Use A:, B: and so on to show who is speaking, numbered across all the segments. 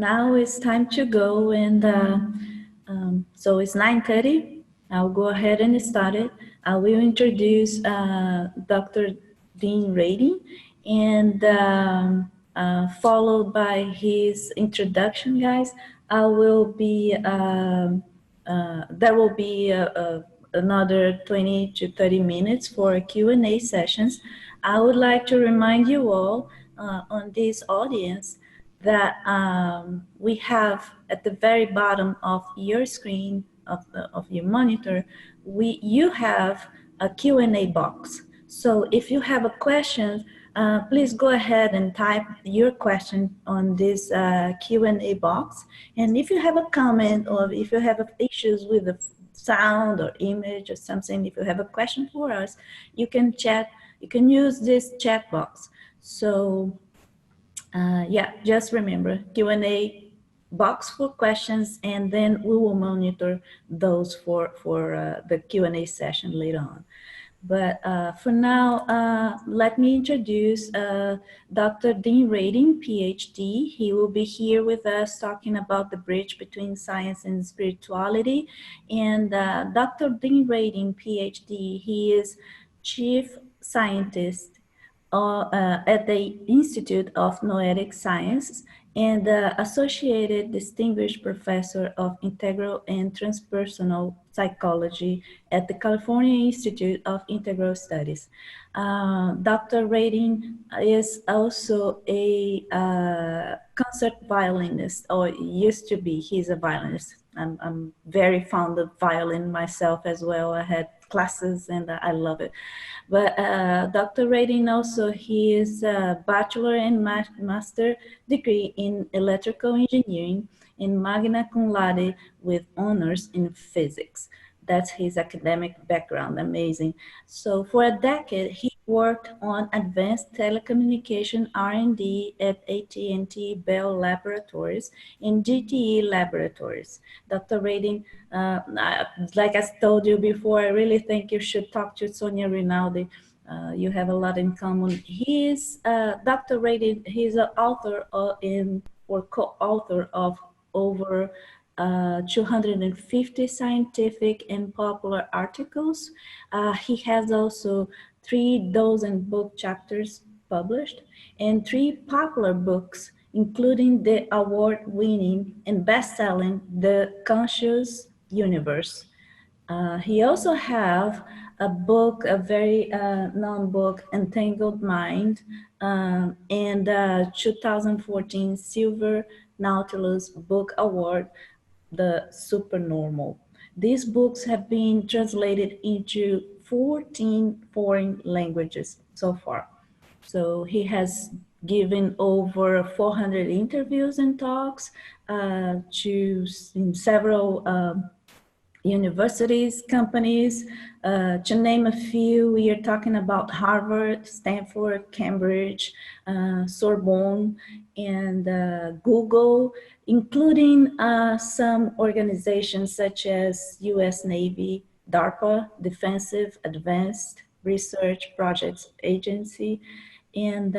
A: now it's time to go, and so it's 9:30. I'll go ahead and start it. I will introduce Dr. Dean Radin, and followed by his introduction, guys. I will be there will be another 20 to 30 minutes for Q&A sessions. I would like to remind you all on this audience that we have at the very bottom of your screen, of your monitor, you have a Q&A box. So if you have a question, please go ahead and type your question on this Q&A box. And if you have a comment, or if you have issues with the sound or image or something, if you have a question for us, you can chat, you can use this chat box. So yeah, just remember, Q&A box for questions, and then we will monitor those for the Q&A session later on. But for now, let me introduce Dr. Dean Radin, PhD. He will be here with us talking about the bridge between science and spirituality. And Dr. Dean Radin, PhD, he is Chief Scientist at the Institute of Noetic Sciences and Associated Distinguished Professor of Integral and Transpersonal Psychology at the California Institute of Integral Studies. Dr. Radin is also a concert violinist, or used to be. He's a violinist. I'm very fond of violin myself as well. I had classes and I love it. But Dr. Radin also, he is a bachelor and master degree in electrical engineering and magna cum laude with honors in physics. That's his academic background, amazing. So for a decade, he worked on advanced telecommunication R&D at AT&T Bell Laboratories and GTE Laboratories. Dr. Radin, like I told you before, I really think you should talk to Sonia Rinaldi. You have a lot in common. He is, Dr. Radin, he's an author or co-author of over 250 scientific and popular articles. He has also 3 dozen book chapters published and 3 popular books, including the award-winning and best-selling The Conscious Universe. He also have a book, a very known book, Entangled Mind, and 2014 Silver Nautilus Book Award, The Supernormal. These books have been translated into 14 foreign languages so far. So he has given over 400 interviews and talks to several universities, companies, to name a few. We are talking about Harvard, Stanford, Cambridge, Sorbonne, and Google, including some organizations such as US Navy, DARPA, Defensive Advanced Research Projects Agency. And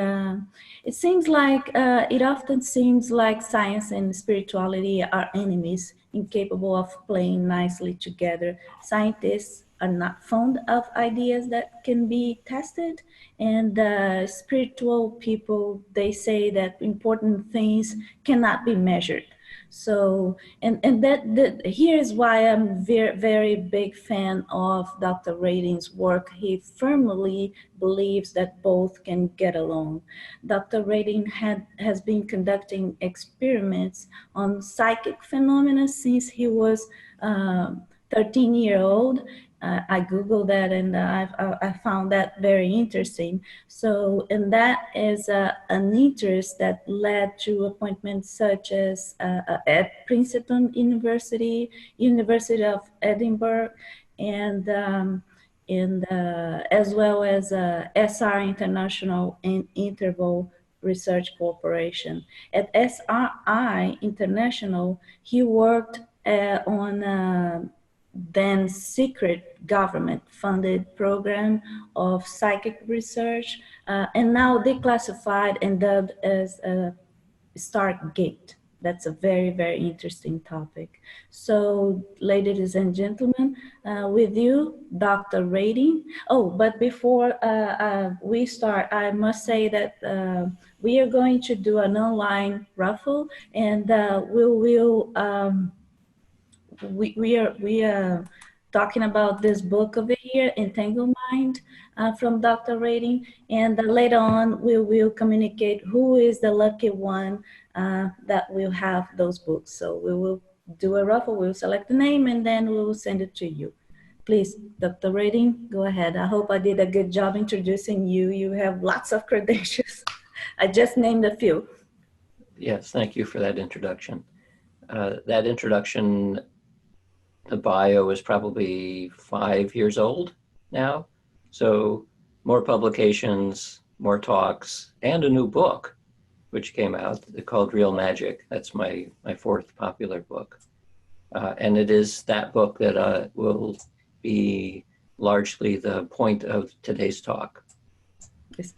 A: it often seems like science and spirituality are enemies, incapable of playing nicely together. Scientists are not fond of ideas that can be tested, and spiritual people, they say that important things cannot be measured. So, here's why I'm very big fan of Dr. Radin's work. He firmly believes that both can get along. Dr. Radin has been conducting experiments on psychic phenomena since he was 13-year-old. I Googled that, and I found that very interesting. So, and that is an interest that led to appointments such as at Princeton University, University of Edinburgh, and as well as SR International and Interval Research Corporation. At SRI International, he worked on then secret government-funded program of psychic research, and now declassified and dubbed as Stargate. That's a very, very interesting topic. So, ladies and gentlemen, with you, Dr. Radin. Oh, but before we start, I must say that we are going to do an online raffle, and we will. We are talking about this book over here, Entangled Mind, from Dr. Rating, and later on we will communicate who is the lucky one that will have those books. So we will do a raffle, we'll select the name, and then we will send it to you. Please, Dr. Rating, go ahead. I hope I did a good job introducing you. You have lots of credentials. I just named a few.
B: Yes, thank you for that introduction. That introduction, the bio is probably 5 years old now. So more publications, more talks, and a new book, which came out called Real Magic. That's my fourth popular book. And it is that book that will be largely the point of today's talk.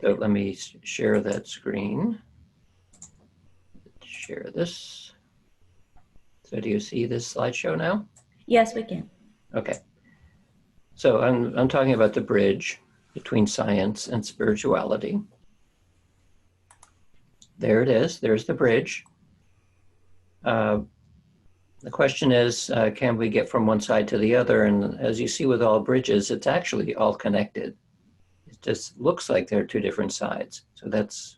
B: So let me share that screen. Share this. So do you see this slideshow now?
A: Yes, we can.
B: Okay. So I'm talking about the bridge between science and spirituality. There it is. There's the bridge. The question is, can we get from one side to the other? And as you see with all bridges, it's actually all connected. It just looks like there are two different sides. So that's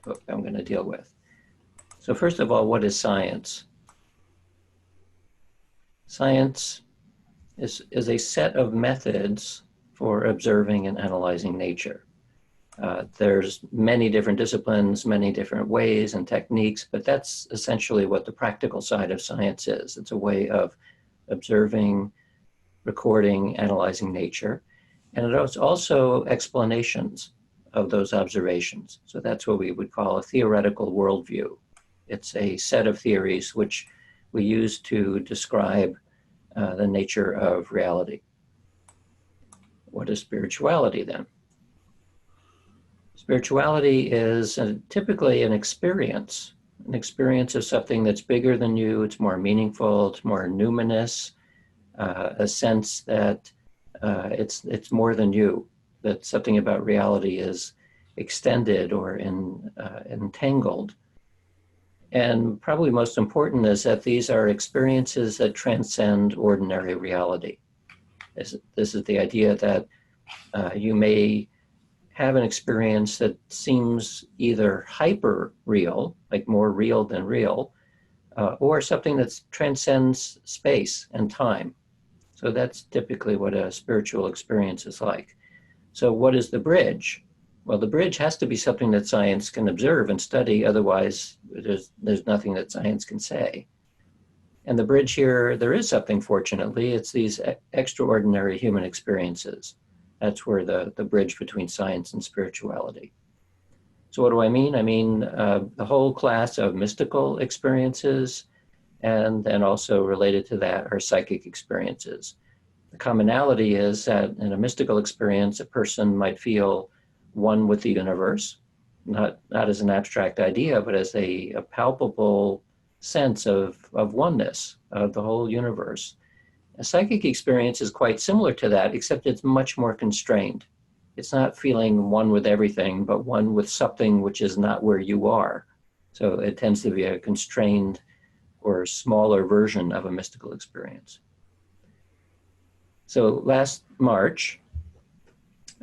B: what I'm going to deal with. So first of all, what is science? Science is a set of methods for observing and analyzing nature. There's many different disciplines, many different ways and techniques, but that's essentially what the practical side of science is. It's a way of observing, recording, analyzing nature. And it is also explanations of those observations. So that's what we would call a theoretical worldview. It's a set of theories which we use to describe the nature of reality. What is spirituality then? Spirituality is typically an experience of something that's bigger than you, it's more meaningful, it's more numinous, a sense that it's more than you, that something about reality is extended or entangled. And probably most important is that these are experiences that transcend ordinary reality. This is the idea that you may have an experience that seems either hyper real, like more real than real, or something that transcends space and time. So that's typically what a spiritual experience is like. So what is the bridge? Well, the bridge has to be something that science can observe and study, otherwise there's nothing that science can say. And the bridge here, there is something, fortunately, it's these extraordinary human experiences. That's where the bridge between science and spirituality. So what do I mean? I mean the whole class of mystical experiences, and then also related to that are psychic experiences. The commonality is that in a mystical experience, a person might feel one with the universe, not as an abstract idea, but as a palpable sense of oneness of the whole universe. A psychic experience is quite similar to that, except it's much more constrained. It's not feeling one with everything, but one with something which is not where you are. So it tends to be a constrained or smaller version of a mystical experience. So last March,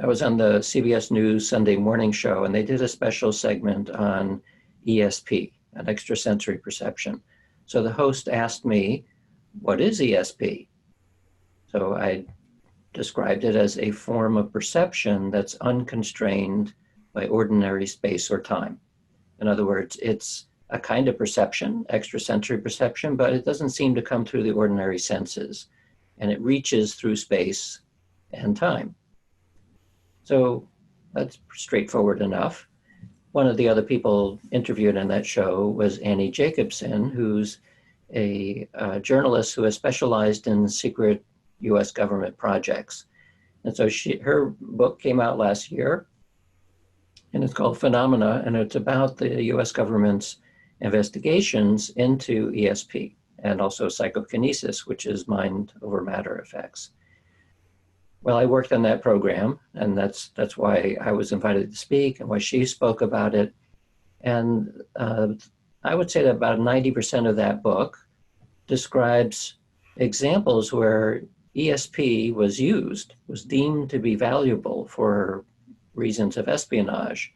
B: I was on the CBS News Sunday morning show, and they did a special segment on ESP, an extrasensory perception. So the host asked me, what is ESP? So I described it as a form of perception that's unconstrained by ordinary space or time. In other words, it's a kind of perception, extrasensory perception, but it doesn't seem to come through the ordinary senses, and it reaches through space and time. So that's straightforward enough. One of the other people interviewed on that show was Annie Jacobson, who's a journalist who has specialized in secret US government projects. And so her book came out last year, and it's called Phenomena, and it's about the US government's investigations into ESP and also psychokinesis, which is mind over matter effects. Well, I worked on that program, and that's why I was invited to speak and why she spoke about it. And I would say that about 90% of that book describes examples where ESP was used, was deemed to be valuable for reasons of espionage.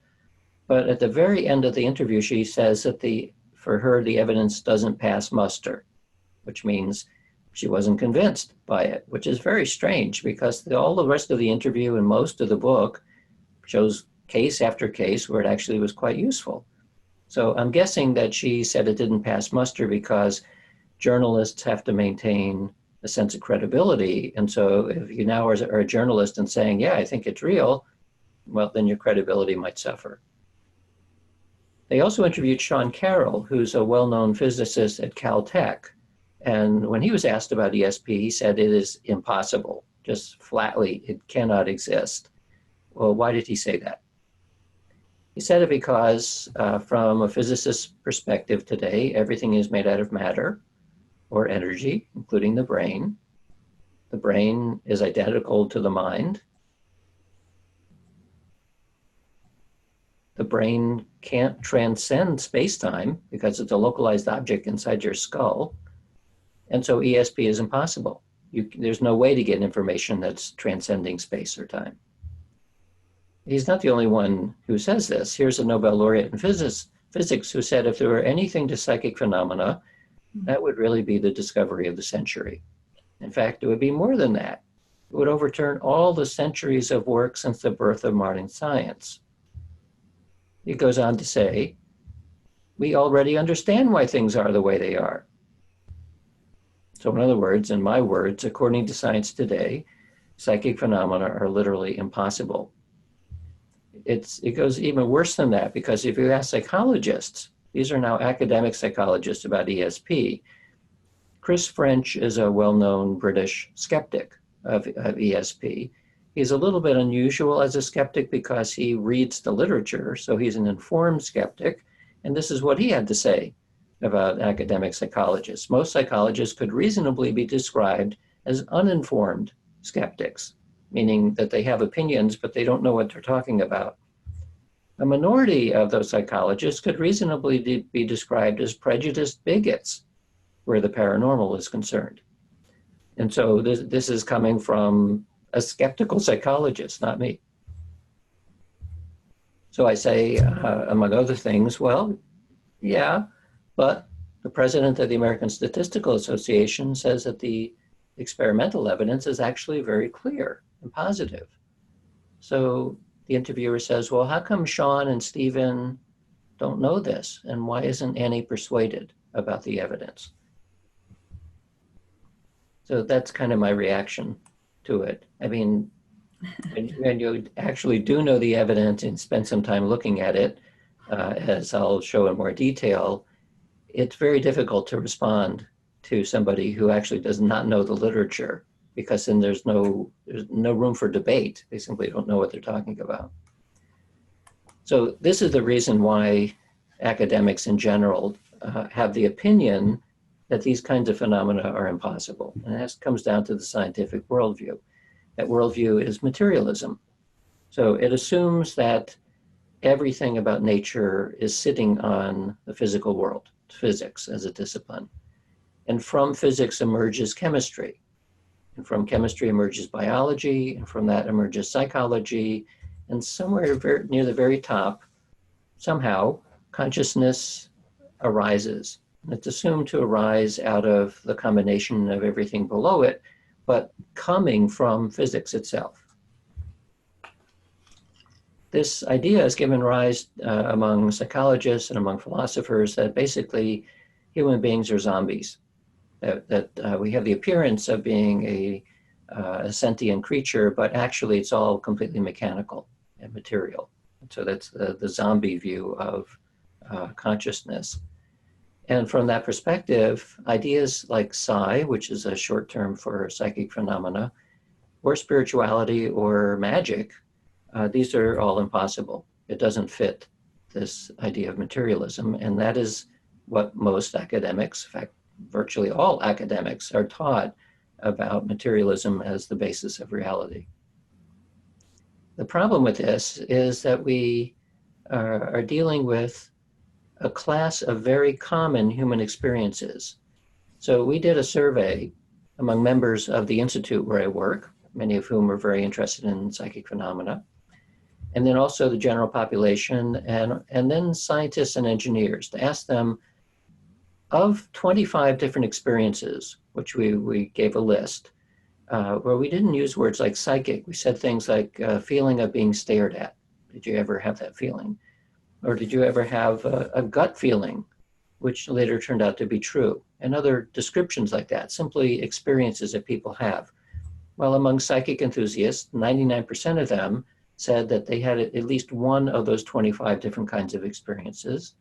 B: But at the very end of the interview, she says that for her, the evidence doesn't pass muster, which means she wasn't convinced by it, which is very strange because all the rest of the interview and most of the book shows case after case where it actually was quite useful. So I'm guessing that she said it didn't pass muster because journalists have to maintain a sense of credibility. And so if you now are a journalist and saying, yeah, I think it's real, well, then your credibility might suffer. They also interviewed Sean Carroll, who's a well-known physicist at Caltech. And when he was asked about ESP, he said it is impossible, just flatly, it cannot exist. Well, why did he say that? He said it because from a physicist's perspective today, everything is made out of matter or energy, including the brain. The brain is identical to the mind. The brain can't transcend space-time because it's a localized object inside your skull. And so ESP is impossible. There's no way to get information that's transcending space or time. He's not the only one who says this. Here's a Nobel laureate in physics who said if there were anything to psychic phenomena, that would really be the discovery of the century. In fact, it would be more than that. It would overturn all the centuries of work since the birth of modern science. He goes on to say, we already understand why things are the way they are. So in other words, in my words, according to science today, psychic phenomena are literally impossible. It goes even worse than that, because if you ask psychologists, these are now academic psychologists about ESP. Chris French is a well-known British skeptic of ESP. He's a little bit unusual as a skeptic because he reads the literature, so he's an informed skeptic, and this is what he had to say about academic psychologists. Most psychologists could reasonably be described as uninformed skeptics, meaning that they have opinions, but they don't know what they're talking about. A minority of those psychologists could reasonably be described as prejudiced bigots where the paranormal is concerned. And so this is coming from a skeptical psychologist, not me. So I say, among other things, well, yeah, but the president of the American Statistical Association says that the experimental evidence is actually very clear and positive. So the interviewer says, well, how come Sean and Stephen don't know this? And why isn't Annie persuaded about the evidence? So that's kind of my reaction to it. I mean, when you actually do know the evidence and spend some time looking at it, as I'll show in more detail, it's very difficult to respond to somebody who actually does not know the literature, because then there's no room for debate. They simply don't know what they're talking about. So this is the reason why academics in general have the opinion that these kinds of phenomena are impossible. And that comes down to the scientific worldview. That worldview is materialism. So it assumes that everything about nature is sitting on the physical world, physics as a discipline. And from physics emerges chemistry. And from chemistry emerges biology, and from that emerges psychology. And somewhere near the very top, somehow, consciousness arises. And it's assumed to arise out of the combination of everything below it, but coming from physics itself. This idea has given rise among psychologists and among philosophers that basically human beings are zombies, that we have the appearance of being a sentient creature, but actually it's all completely mechanical and material. And so that's the zombie view of consciousness. And from that perspective, ideas like psi, which is a short term for psychic phenomena, or spirituality or magic, these are all impossible. It doesn't fit this idea of materialism. And that is what most academics, in fact, virtually all academics, are taught about materialism as the basis of reality. The problem with this is that we are dealing with a class of very common human experiences. So we did a survey among members of the institute where I work, many of whom are very interested in psychic phenomena, and then also the general population, and then scientists and engineers, to ask them, of 25 different experiences, which we gave a list, where we didn't use words like psychic. We said things like feeling of being stared at. Did you ever have that feeling? Or did you ever have a gut feeling, which later turned out to be true? And other descriptions like that, simply experiences that people have. Well, among psychic enthusiasts, 99% of them said that they had at least one of those 25 different kinds of experiences,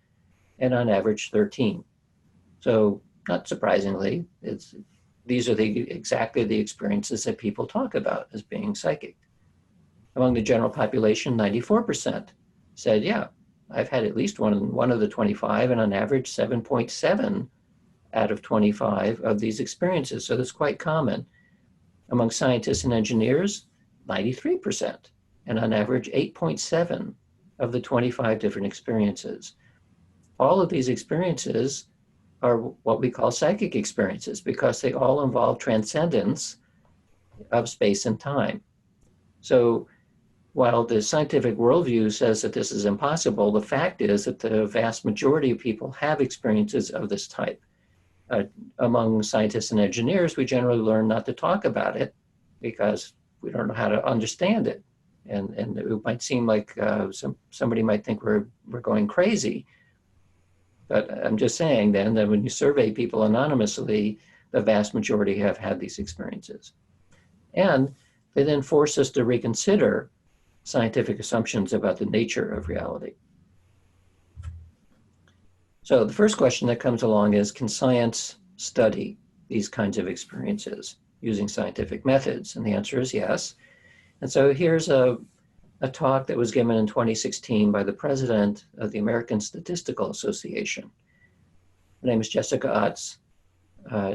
B: and on average 13. So not surprisingly, these are exactly the experiences that people talk about as being psychic. Among the general population, 94% said, yeah, I've had at least one of the 25, and on average 7.7 out of 25 of these experiences. So that's quite common. Among scientists and engineers, 93%, and on average 8.7 of the 25 different experiences. All of these experiences are what we call psychic experiences because they all involve transcendence of space and time. So while the scientific worldview says that this is impossible, the fact is that the vast majority of people have experiences of this type. Among scientists and engineers, we generally learn not to talk about it because we don't know how to understand it. And it might seem like somebody might think we're going crazy. But I'm just saying then that when you survey people anonymously, the vast majority have had these experiences. And they then force us to reconsider scientific assumptions about the nature of reality. So the first question that comes along is, can science study these kinds of experiences using scientific methods? And the answer is yes. And so here's a talk that was given in 2016 by the president of the American Statistical Association. Her name is Jessica Utts.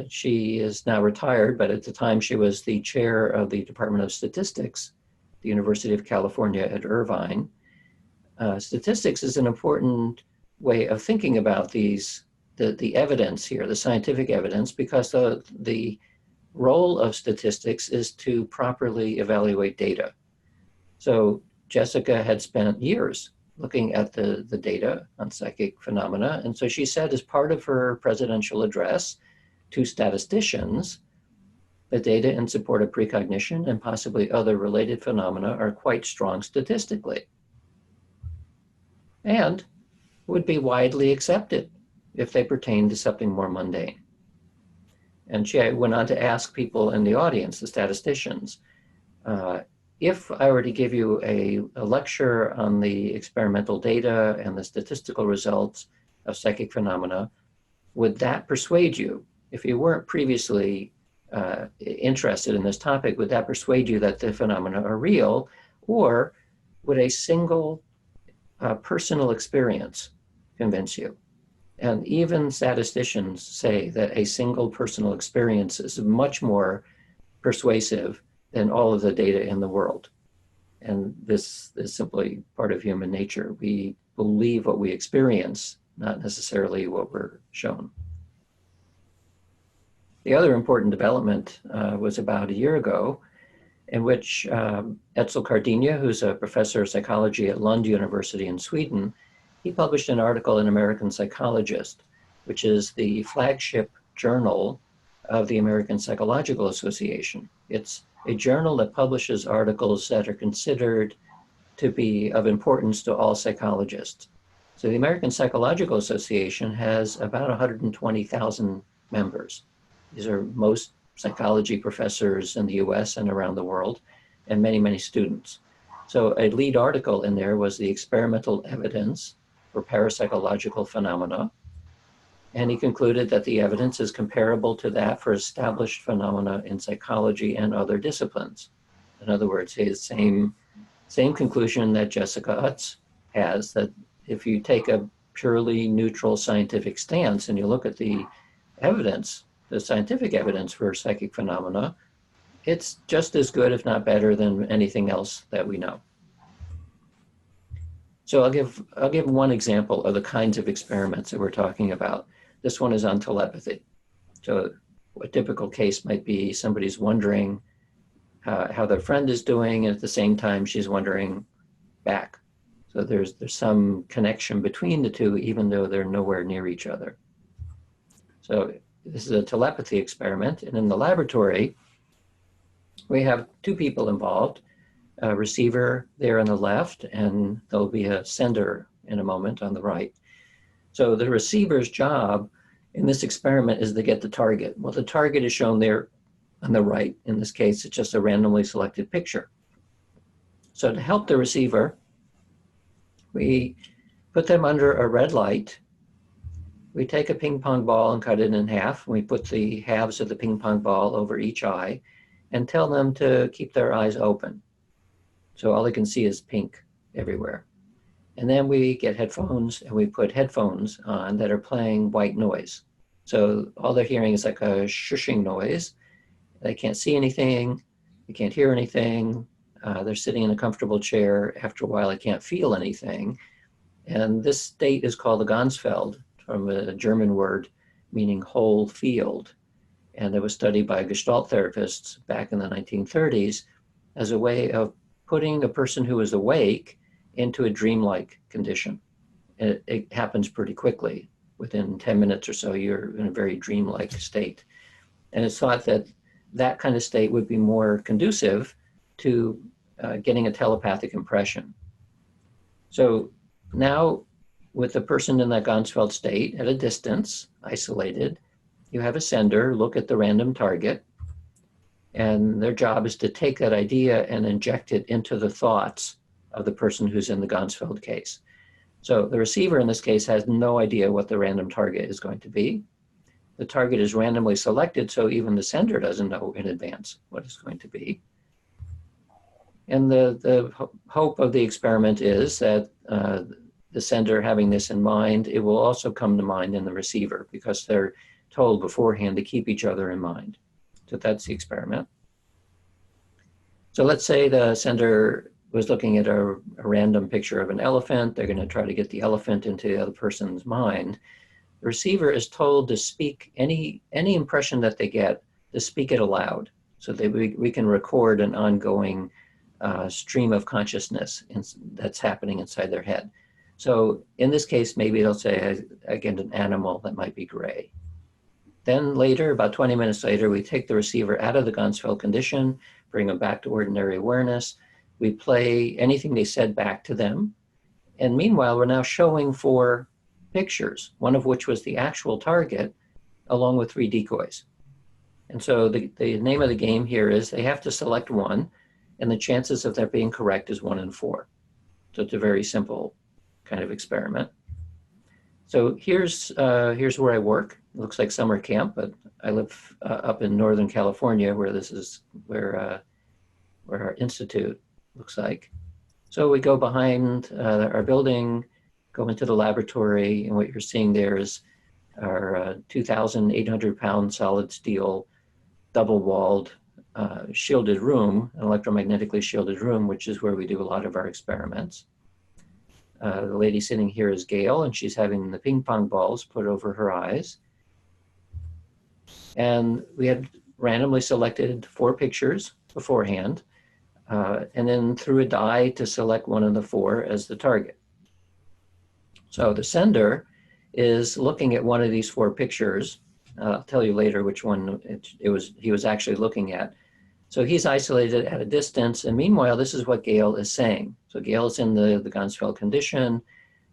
B: She is now retired, but at the time she was the chair of the Department of Statistics, the University of California at Irvine. Statistics is an important way of thinking about the evidence here, the scientific evidence, because the role of statistics is to properly evaluate data. So Jessica had spent years looking at the data on psychic phenomena. And so she said, as part of her presidential address to statisticians, the data in support of precognition and possibly other related phenomena are quite strong statistically and would be widely accepted if they pertain to something more mundane. And she went on to ask people in the audience, the statisticians, if I were to give you a lecture on the experimental data and the statistical results of psychic phenomena, would that persuade you? If you weren't previously interested in this topic, would that persuade you that the phenomena are real? Or would a single personal experience convince you? And even statisticians say that a single personal experience is much more persuasive than all of the data in the world. And this is simply part of human nature. We believe what we experience, not necessarily what we're shown. The other important development was about a year ago, in which Edsel Cardinia, who's a professor of psychology at Lund University in Sweden, he published an article in American Psychologist, which is the flagship journal of the American Psychological Association. It's a journal that publishes articles that are considered to be of importance to all psychologists. So the American Psychological Association has about 120,000 members. These are most psychology professors in the US and around the world, and many, many students. So a lead article in there was the experimental evidence for parapsychological phenomena. And he concluded that the evidence is comparable to that for established phenomena in psychology and other disciplines. In other words, his same conclusion that Jessica Utts has, that if you take a purely neutral scientific stance and you look at the evidence, the scientific evidence for psychic phenomena, it's just as good, if not better, than anything else that we know. So I'll give one example of the kinds of experiments that we're talking about. This one is on telepathy. So a typical case might be somebody's wondering how their friend is doing, and at the same time she's wondering back. So there's some connection between the two, even though they're nowhere near each other. So this is a telepathy experiment, and in the laboratory, we have two people involved, a receiver there on the left, and there'll be a sender in a moment on the right. So the receiver's job in this experiment is to get the target. Well, the target is shown there on the right. In this case, it's just a randomly selected picture. So to help the receiver, we put them under a red light. We take a ping pong ball and cut it in half. We put the halves of the ping pong ball over each eye and tell them to keep their eyes open. So all they can see is pink everywhere. And then we get headphones and we put headphones on that are playing white noise. So all they're hearing is like a shushing noise. They can't see anything, they can't hear anything. They're sitting in a comfortable chair. After a while, they can't feel anything. And this state is called a Ganzfeld, from a German word meaning whole field. And it was studied by Gestalt therapists back in the 1930s as a way of putting a person who is awake into a dreamlike condition. It happens pretty quickly. Within 10 minutes or so, you're in a very dreamlike state. And it's thought that that kind of state would be more conducive to getting a telepathic impression. So now, with the person in that Ganzfeld state at a distance, isolated, you have a sender look at the random target, and their job is to take that idea and inject it into the thoughts of the person who's in the Ganzfeld case. So the receiver in this case has no idea what the random target is going to be. The target is randomly selected, so even the sender doesn't know in advance what it's going to be. And the hope of the experiment is that the sender having this in mind, it will also come to mind in the receiver because they're told beforehand to keep each other in mind. So that's the experiment. So let's say the sender was looking at a random picture of an elephant. They're going to try to get the elephant into the other person's mind. The receiver is told to speak any impression that they get, to speak it aloud, so that we can record an ongoing stream of consciousness that's happening inside their head. So in this case, maybe they'll say, again, an animal that might be gray. Then later, about 20 minutes later, we take the receiver out of the Ganzfeld condition, bring them back to ordinary awareness. We play anything they said back to them. And meanwhile, we're now showing 4 pictures, one of which was the actual target, along with 3 decoys. And so the name of the game here is they have to select one, and the chances of that being correct is 1 in 4. So it's a very simple kind of experiment. So here's where I work. It looks like summer camp, but I live up in Northern California, where this is where our institute looks like. So we go behind our building, go into the laboratory, and what you're seeing there is our 2,800-pound solid steel, double-walled, shielded room, an electromagnetically shielded room, which is where we do a lot of our experiments. The lady sitting here is Gail, and she's having the ping pong balls put over her eyes. And we had randomly selected 4 pictures beforehand, and then threw a die to select one of the 4 as the target. So the sender is looking at one of these 4 pictures. I'll tell you later which one he was actually looking at. So he's isolated at a distance, and meanwhile, this is what Gail is saying. So Gail is in the Ganzfeld condition,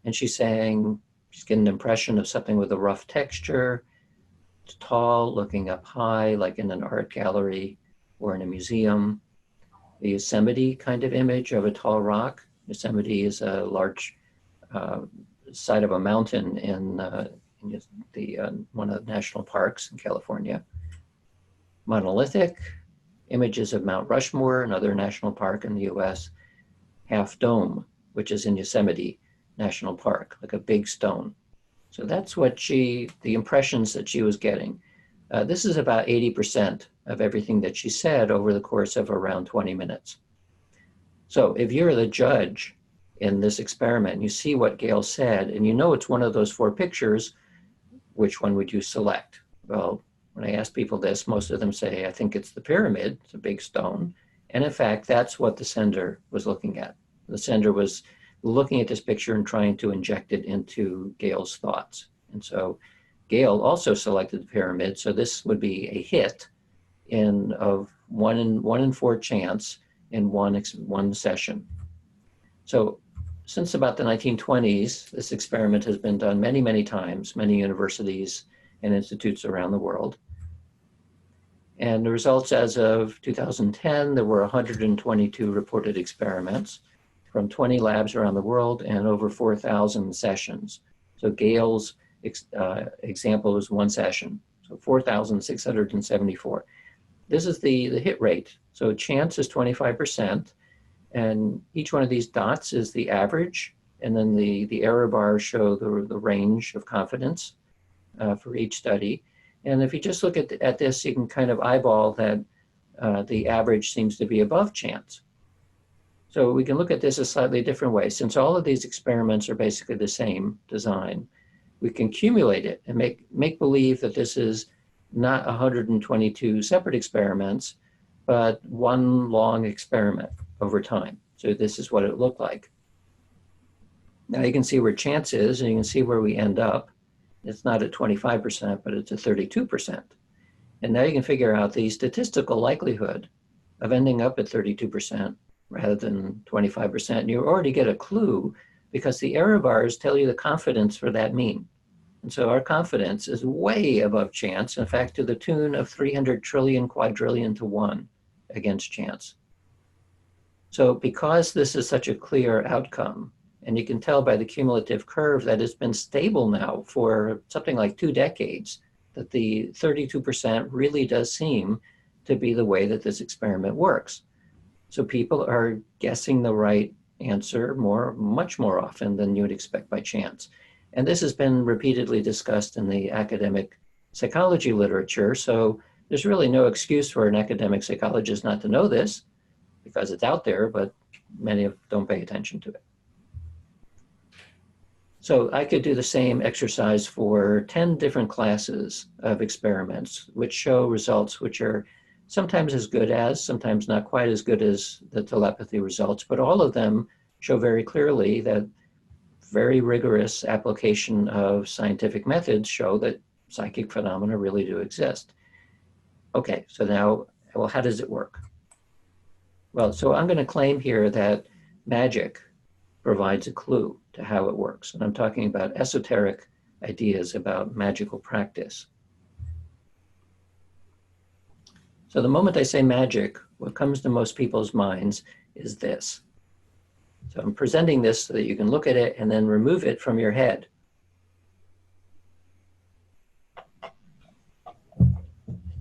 B: and she's saying, she's getting an impression of something with a rough texture. It's tall, looking up high, like in an art gallery or in a museum. The Yosemite kind of image of a tall rock. Yosemite is a large side of a mountain in one of the national parks in California. Monolithic, images of Mount Rushmore, another national park in the US. Half Dome, which is in Yosemite. National Park, like a big stone. So that's what the impressions that she was getting. This is about 80% of everything that she said over the course of around 20 minutes. So if you're the judge in this experiment, you see what Gail said, and you know it's one of those four pictures, which one would you select? Well, when I ask people this, most of them say, I think it's the pyramid, it's a big stone. And in fact, that's what the sender was looking at. The sender was looking at this picture and trying to inject it into Gail's thoughts. And so Gail also selected the pyramid, so this would be a hit of 1 in 4 chance in one session. So since about the 1920s, this experiment has been done many, many times, many universities and institutes around the world. And the results as of 2010, there were 122 reported experiments from 20 labs around the world and over 4,000 sessions. So Gail's example was one session, so 4,674. This is the hit rate. So chance is 25%, and each one of these dots is the average, and then the error bars show the range of confidence for each study. And if you just look at this, you can kind of eyeball that the average seems to be above chance. So we can look at this a slightly different way. Since all of these experiments are basically the same design, we can accumulate it and make believe that this is not 122 separate experiments, but one long experiment over time. So this is what it looked like. Now you can see where chance is, and you can see where we end up. It's not at 25%, but it's at 32%. And now you can figure out the statistical likelihood of ending up at 32% rather than 25%. And you already get a clue because the error bars tell you the confidence for that mean. And so our confidence is way above chance, in fact, to the tune of 300 trillion quadrillion to 1 against chance. So because this is such a clear outcome, and you can tell by the cumulative curve that it's been stable now for something like 2 decades, that the 32% really does seem to be the way that this experiment works. So people are guessing the right answer much more often than you would expect by chance. And this has been repeatedly discussed in the academic psychology literature. So there's really no excuse for an academic psychologist not to know this because it's out there, but many don't pay attention to it. So I could do the same exercise for 10 different classes of experiments, which show results which are sometimes as good as, sometimes not quite as good as the telepathy results, but all of them show very clearly that very rigorous application of scientific methods show that psychic phenomena really do exist. Okay, so now, well, how does it work? Well, so I'm going to claim here that magic provides a clue to how it works. And I'm talking about esoteric ideas about magical practice. So the moment I say magic, what comes to most people's minds is this. So I'm presenting this so that you can look at it and then remove it from your head.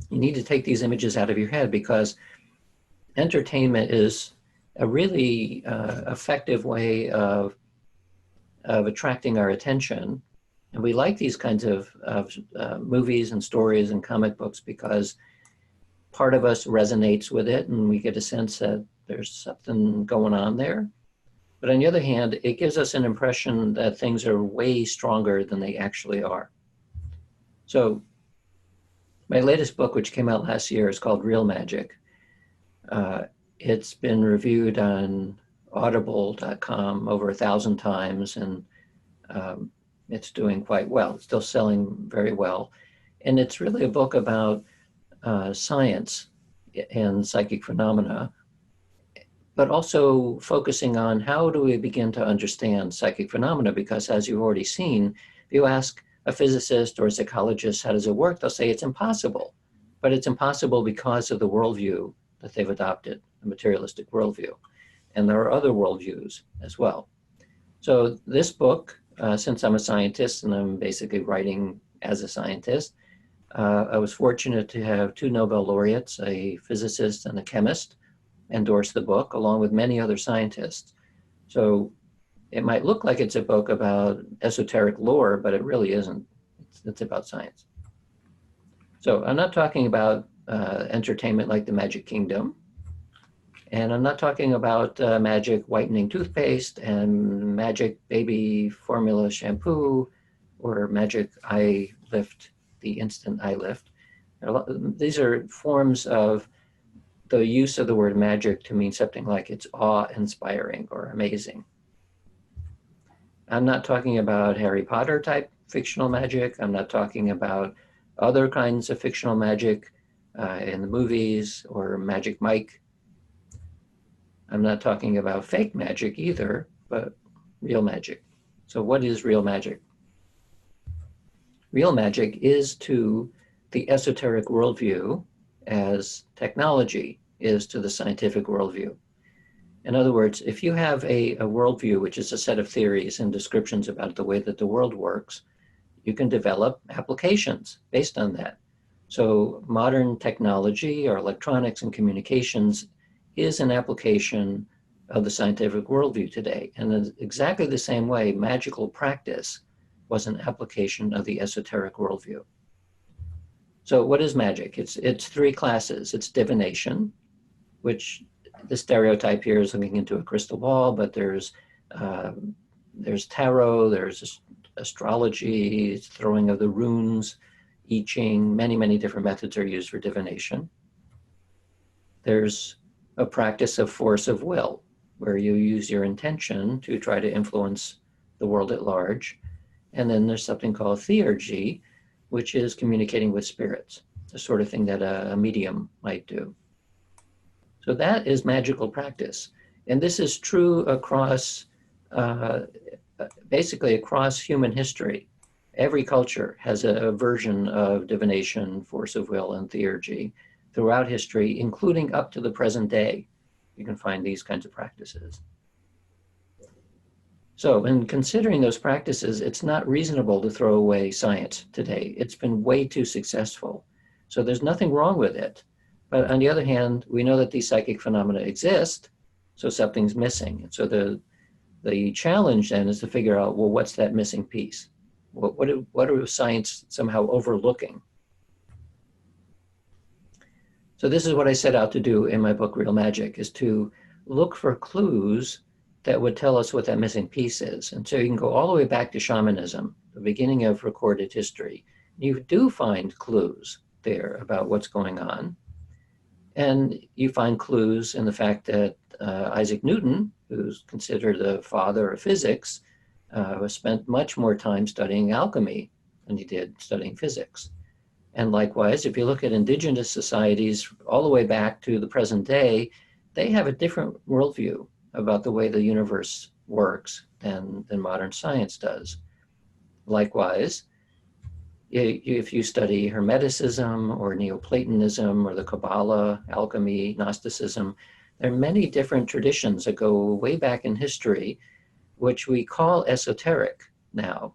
B: You need to take these images out of your head because entertainment is a really effective way of attracting our attention. And we like these kinds of movies and stories and comic books because part of us resonates with it and we get a sense that there's something going on there. But on the other hand, it gives us an impression that things are way stronger than they actually are. So my latest book, which came out last year, is called Real Magic. It's been reviewed on audible.com over 1,000 times, and it's doing quite well. It's still selling very well. And it's really a book about science and psychic phenomena, but also focusing on how do we begin to understand psychic phenomena, because as you've already seen, if you ask a physicist or a psychologist, how does it work? They'll say it's impossible, but it's impossible because of the worldview that they've adopted, the materialistic worldview. And there are other worldviews as well. So this book, since I'm a scientist and I'm basically writing as a scientist, I was fortunate to have 2 Nobel laureates, a physicist and a chemist, endorse the book, along with many other scientists. So It might look like it's a book about esoteric lore, but it really isn't. It's about science. So I'm not talking about entertainment like the Magic Kingdom. And I'm not talking about magic whitening toothpaste and magic baby formula shampoo or magic eye lift, the instant eye lift. These are forms of the use of the word magic to mean something like it's awe-inspiring or amazing. I'm not talking about Harry Potter type fictional magic. I'm not talking about other kinds of fictional magic in the movies or Magic Mike. I'm not talking about fake magic either, but real magic. So what is real magic? Real magic is to the esoteric worldview as technology is to the scientific worldview. In other words, if you have a worldview, which is a set of theories and descriptions about the way that the world works, you can develop applications based on that. So modern technology or electronics and communications is an application of the scientific worldview today. And in exactly the same way, magical practice was an application of the esoteric worldview. So what is magic? It's three classes. It's divination, which the stereotype here is looking into a crystal ball, but there's tarot, there's astrology, throwing of the runes, I Ching, many different methods are used for divination. There's a practice of force of will, where you use your intention to try to influence the world at large. And then there's something called theurgy, which is communicating with spirits, the sort of thing that a medium might do. So that is magical practice. And this is true across, basically across human history. Every culture has a version of divination, force of will, and theurgy throughout history, including up to the present day. You can find these kinds of practices. So in considering those practices, it's not reasonable to throw away science today. It's been way too successful. So there's nothing wrong with it. But on the other hand, we know that these psychic phenomena exist, so something's missing. And so the challenge then is to figure out, well, what's that missing piece? What are science somehow overlooking? So this is what I set out to do in my book, Real Magic, is to look for clues that would tell us what that missing piece is. And so you can go all the way back to shamanism, the beginning of recorded history. You do find clues there about what's going on. And you find clues in the fact that Isaac Newton, who's considered the father of physics, spent much more time studying alchemy than he did studying physics. And likewise, if you look at indigenous societies all the way back to the present day, they have a different worldview about the way the universe works than modern science does. Likewise, if you study Hermeticism or Neoplatonism or the Kabbalah, alchemy, Gnosticism, there are many different traditions that go way back in history, which we call esoteric now,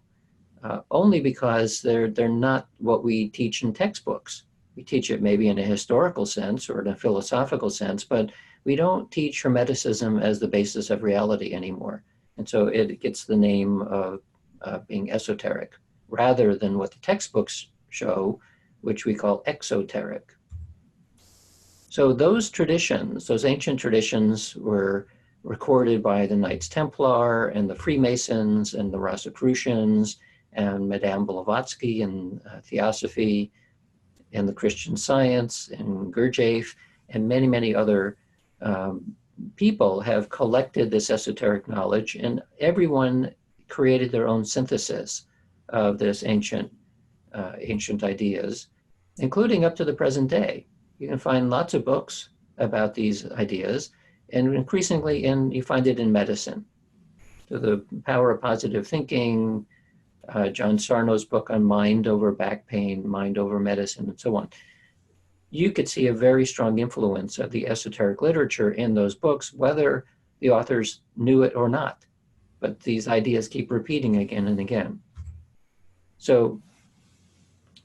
B: only because they're not what we teach in textbooks. We teach it maybe in a historical sense or in a philosophical sense, but we don't teach Hermeticism as the basis of reality anymore. And so it gets the name of being esoteric, rather than what the textbooks show, which we call exoteric. So those traditions, those ancient traditions, were recorded by the Knights Templar and the Freemasons and the Rosicrucians and Madame Blavatsky and Theosophy and the Christian Science and Gurdjieff and many other people have collected this esoteric knowledge, and everyone created their own synthesis of this ancient ideas, including up to the present day. You can find lots of books about these ideas, and increasingly you find it in medicine. So the power of positive thinking, John Sarno's book on mind over back pain, mind over medicine, and so on. You could see a very strong influence of the esoteric literature in those books, whether the authors knew it or not. But these ideas keep repeating again and again. So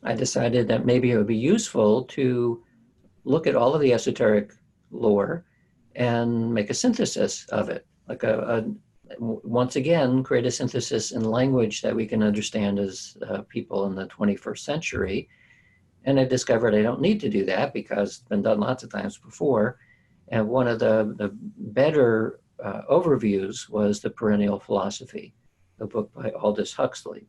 B: I decided that maybe it would be useful to look at all of the esoteric lore and make a synthesis of it, like once again, create a synthesis in language that we can understand as people in the 21st century. And I discovered I don't need to do that because it's been done lots of times before. And one of the better overviews was The Perennial Philosophy, the book by Aldous Huxley.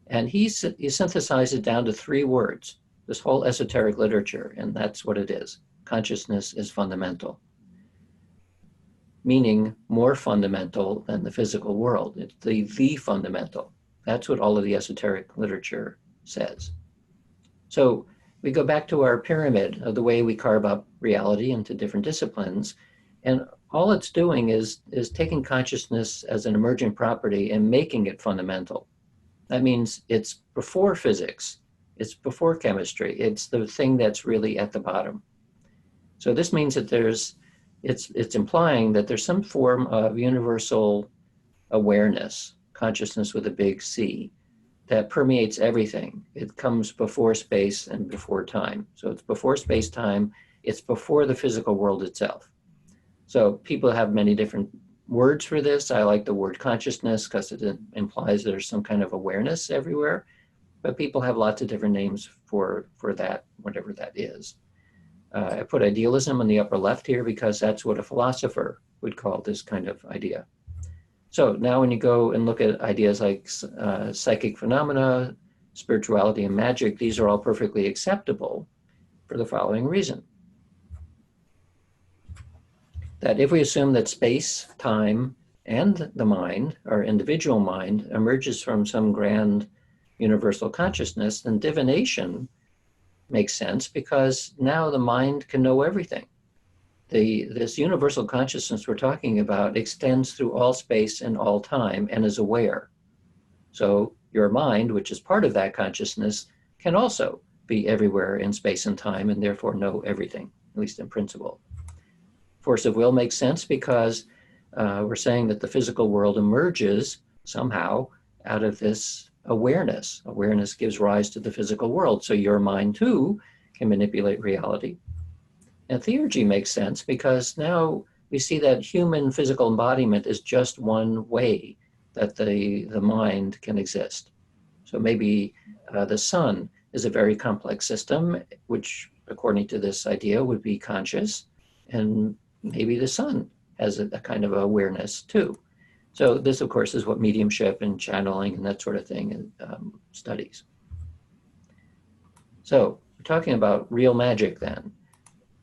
B: And he synthesized it down to 3 words, this whole esoteric literature, and that's what it is. Consciousness is fundamental, meaning more fundamental than the physical world. It's the fundamental. That's what all of the esoteric literature says. So we go back to our pyramid of the way we carve up reality into different disciplines, and all it's doing is taking consciousness as an emergent property and making it fundamental. That means it's before physics, it's before chemistry, it's the thing that's really at the bottom. So this means that it's implying that there's some form of universal awareness, consciousness with a big C, that permeates everything. It comes before space and before time. So it's before space-time, it's before the physical world itself. So people have many different words for this. I like the word consciousness because it implies there's some kind of awareness everywhere, but people have lots of different names for that, whatever that is. I put idealism in the upper left here because that's what a philosopher would call this kind of idea. So now when you go and look at ideas like psychic phenomena, spirituality, and magic, these are all perfectly acceptable for the following reason. That if we assume that space, time, and the mind, our individual mind, emerges from some grand universal consciousness, then divination makes sense because now the mind can know everything. This universal consciousness we're talking about extends through all space and all time and is aware. So your mind, which is part of that consciousness, can also be everywhere in space and time and therefore know everything, at least in principle. Force of will makes sense because we're saying that the physical world emerges somehow out of this awareness. Awareness gives rise to the physical world. So your mind too can manipulate reality. And theurgy makes sense because now we see that human physical embodiment is just one way that the mind can exist. So maybe the sun is a very complex system, which according to this idea would be conscious, and maybe the sun has a kind of awareness too. So this, of course, is what mediumship and channeling and that sort of thing studies. So we're talking about real magic then.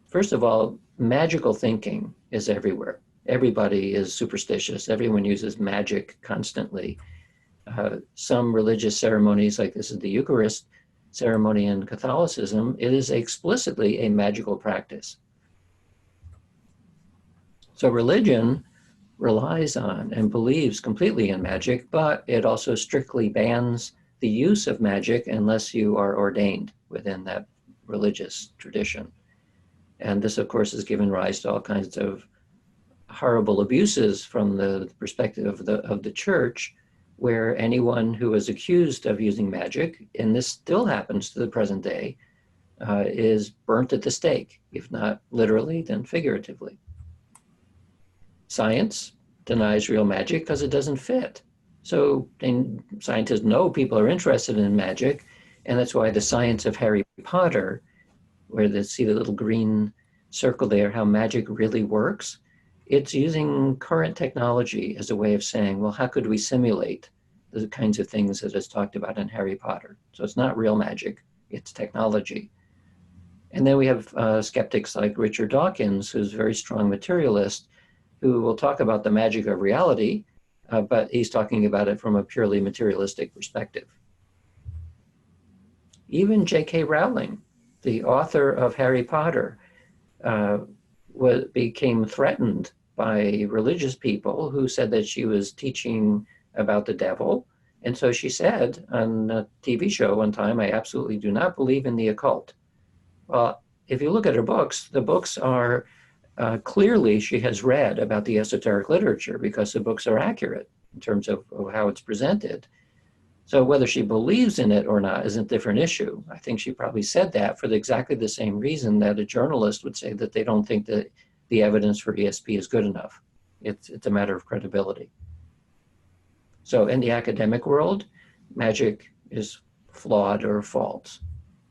B: First of all, magical thinking is everywhere. Everybody is superstitious. Everyone uses magic constantly. Some religious ceremonies, like this is the Eucharist ceremony in Catholicism, it is explicitly a magical practice. So religion relies on and believes completely in magic, but it also strictly bans the use of magic unless you are ordained within that religious tradition. And this, of course, has given rise to all kinds of horrible abuses from the perspective of the church, where anyone who is accused of using magic, and this still happens to the present day, is burnt at the stake, if not literally, then figuratively. Science denies real magic because it doesn't fit. So and scientists know people are interested in magic, and that's why the science of Harry Potter, where they see the little green circle there, how magic really works, it's using current technology as a way of saying, well, how could we simulate the kinds of things that is talked about in Harry Potter? So it's not real magic, it's technology. And then we have skeptics like Richard Dawkins, who's a very strong materialist, who will talk about the magic of reality, but he's talking about it from a purely materialistic perspective. Even J.K. Rowling, the author of Harry Potter, became threatened by religious people who said that she was teaching about the devil. And so she said on a TV show one time, I absolutely do not believe in the occult. Well, if you look at her books, the books are clearly she has read about the esoteric literature because the books are accurate in terms of how it's presented. So whether she believes in it or not is a different issue. I think she probably said that for exactly the same reason that a journalist would say that they don't think that the evidence for ESP is good enough. It's a matter of credibility. So in the academic world, magic is flawed or false.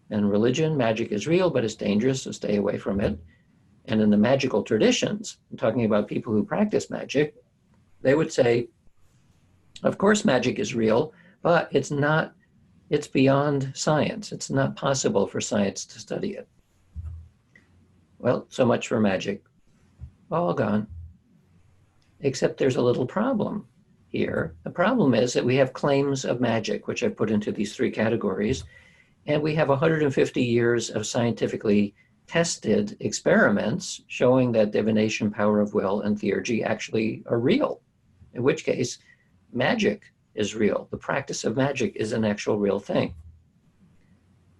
B: In religion, magic is real, but it's dangerous, so stay away from it. And in the magical traditions, I'm talking about people who practice magic, they would say, of course, magic is real, but it's beyond science. It's not possible for science to study it. Well, so much for magic. All gone. Except there's a little problem here. The problem is that we have claims of magic, which I put into these three categories, and we have 150 years of scientifically tested experiments showing that divination, power of will, and theurgy actually are real, in which case magic is real. The practice of magic is an actual real thing.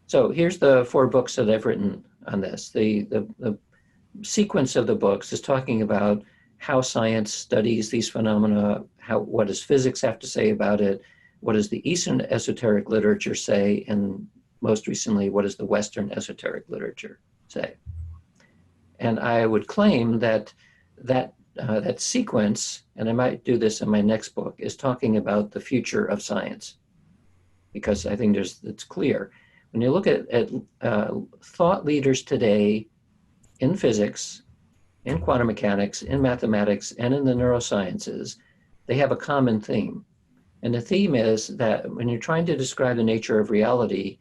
B: So here's the 4 books that I've written on this. The sequence of the books is talking about how science studies these phenomena, what does physics have to say about it, what does the Eastern esoteric literature say, and most recently, what does the Western esoteric literature say? And I would claim that sequence, and I might do this in my next book, is talking about the future of science, because I think it's clear. When you look at thought leaders today in physics, in quantum mechanics, in mathematics, and in the neurosciences, they have a common theme. And the theme is that when you're trying to describe the nature of reality,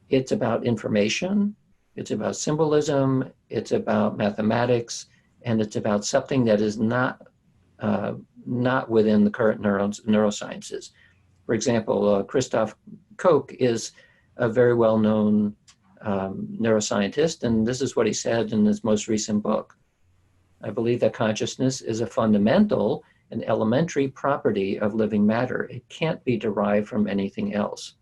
B: it's about information, it's about symbolism, it's about mathematics, and it's about something that is not within the current neurosciences. For example, Christoph Koch is a very well-known neuroscientist, and this is what he said in his most recent book. I believe that consciousness is a fundamental and elementary property of living matter. It can't be derived from anything else.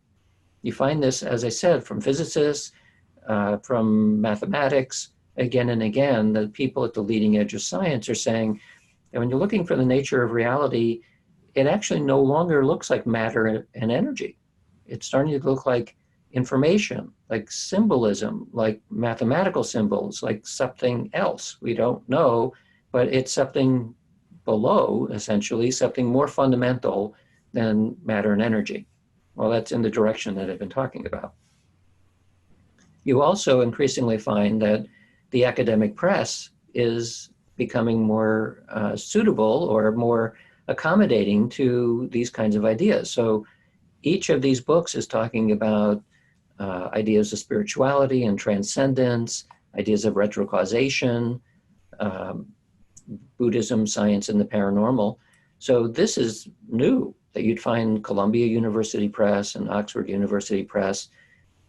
B: You find this, as I said, from physicists, from mathematics, again and again, the people at the leading edge of science are saying that when you're looking for the nature of reality, it actually no longer looks like matter and energy. It's starting to look like information, like symbolism, like mathematical symbols, like something else we don't know, but it's something below, essentially, something more fundamental than matter and energy. Well, that's in the direction that I've been talking about. You also increasingly find that the academic press is becoming more suitable or more accommodating to these kinds of ideas. So each of these books is talking about ideas of spirituality and transcendence, ideas of retrocausation, Buddhism, science, and the paranormal. So this is new, that you'd find Columbia University Press and Oxford University Press,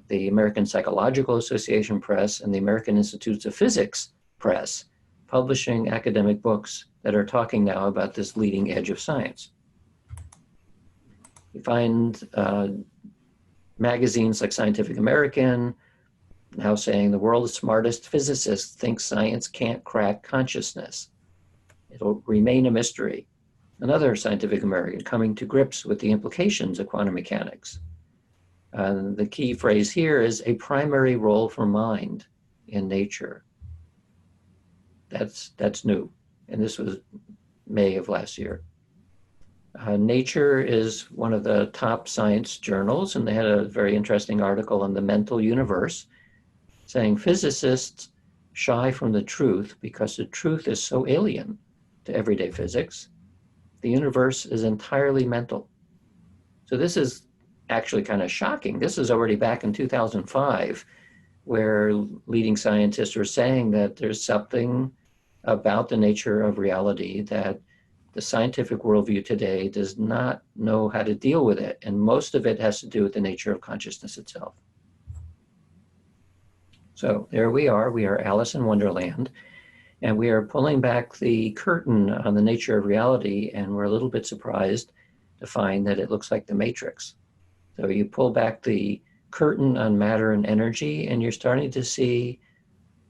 B: the American Psychological Association Press, and the American Institutes of Physics Press publishing academic books that are talking now about this leading edge of science. You find magazines like Scientific American now saying the world's smartest physicists think science can't crack consciousness. It'll remain a mystery. Another Scientific American coming to grips with the implications of quantum mechanics. The key phrase here is a primary role for mind in nature. That's new, and this was May of last year. Nature is one of the top science journals, and they had a very interesting article on the mental universe saying physicists shy from the truth because the truth is so alien to everyday physics. The universe is entirely mental. So this is actually kind of shocking. This is already back in 2005, where leading scientists were saying that there's something about the nature of reality that the scientific worldview today does not know how to deal with it. And most of it has to do with the nature of consciousness itself. So there we are Alice in Wonderland, and we are pulling back the curtain on the nature of reality, and we're a little bit surprised to find that it looks like the Matrix. So you pull back the curtain on matter and energy, and you're starting to see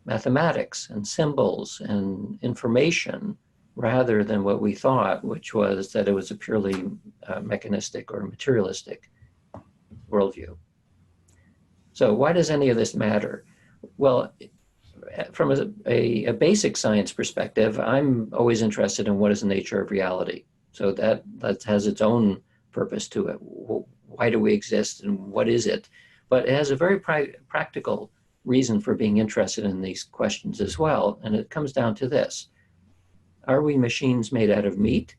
B: mathematics and symbols and information rather than what we thought, which was that it was a purely mechanistic or materialistic worldview. So why does any of this matter? Well, from a basic science perspective, I'm always interested in what is the nature of reality. So that has its own purpose to it. Why do we exist and what is it? But it has a very practical reason for being interested in these questions as well. And it comes down to this. Are we machines made out of meat,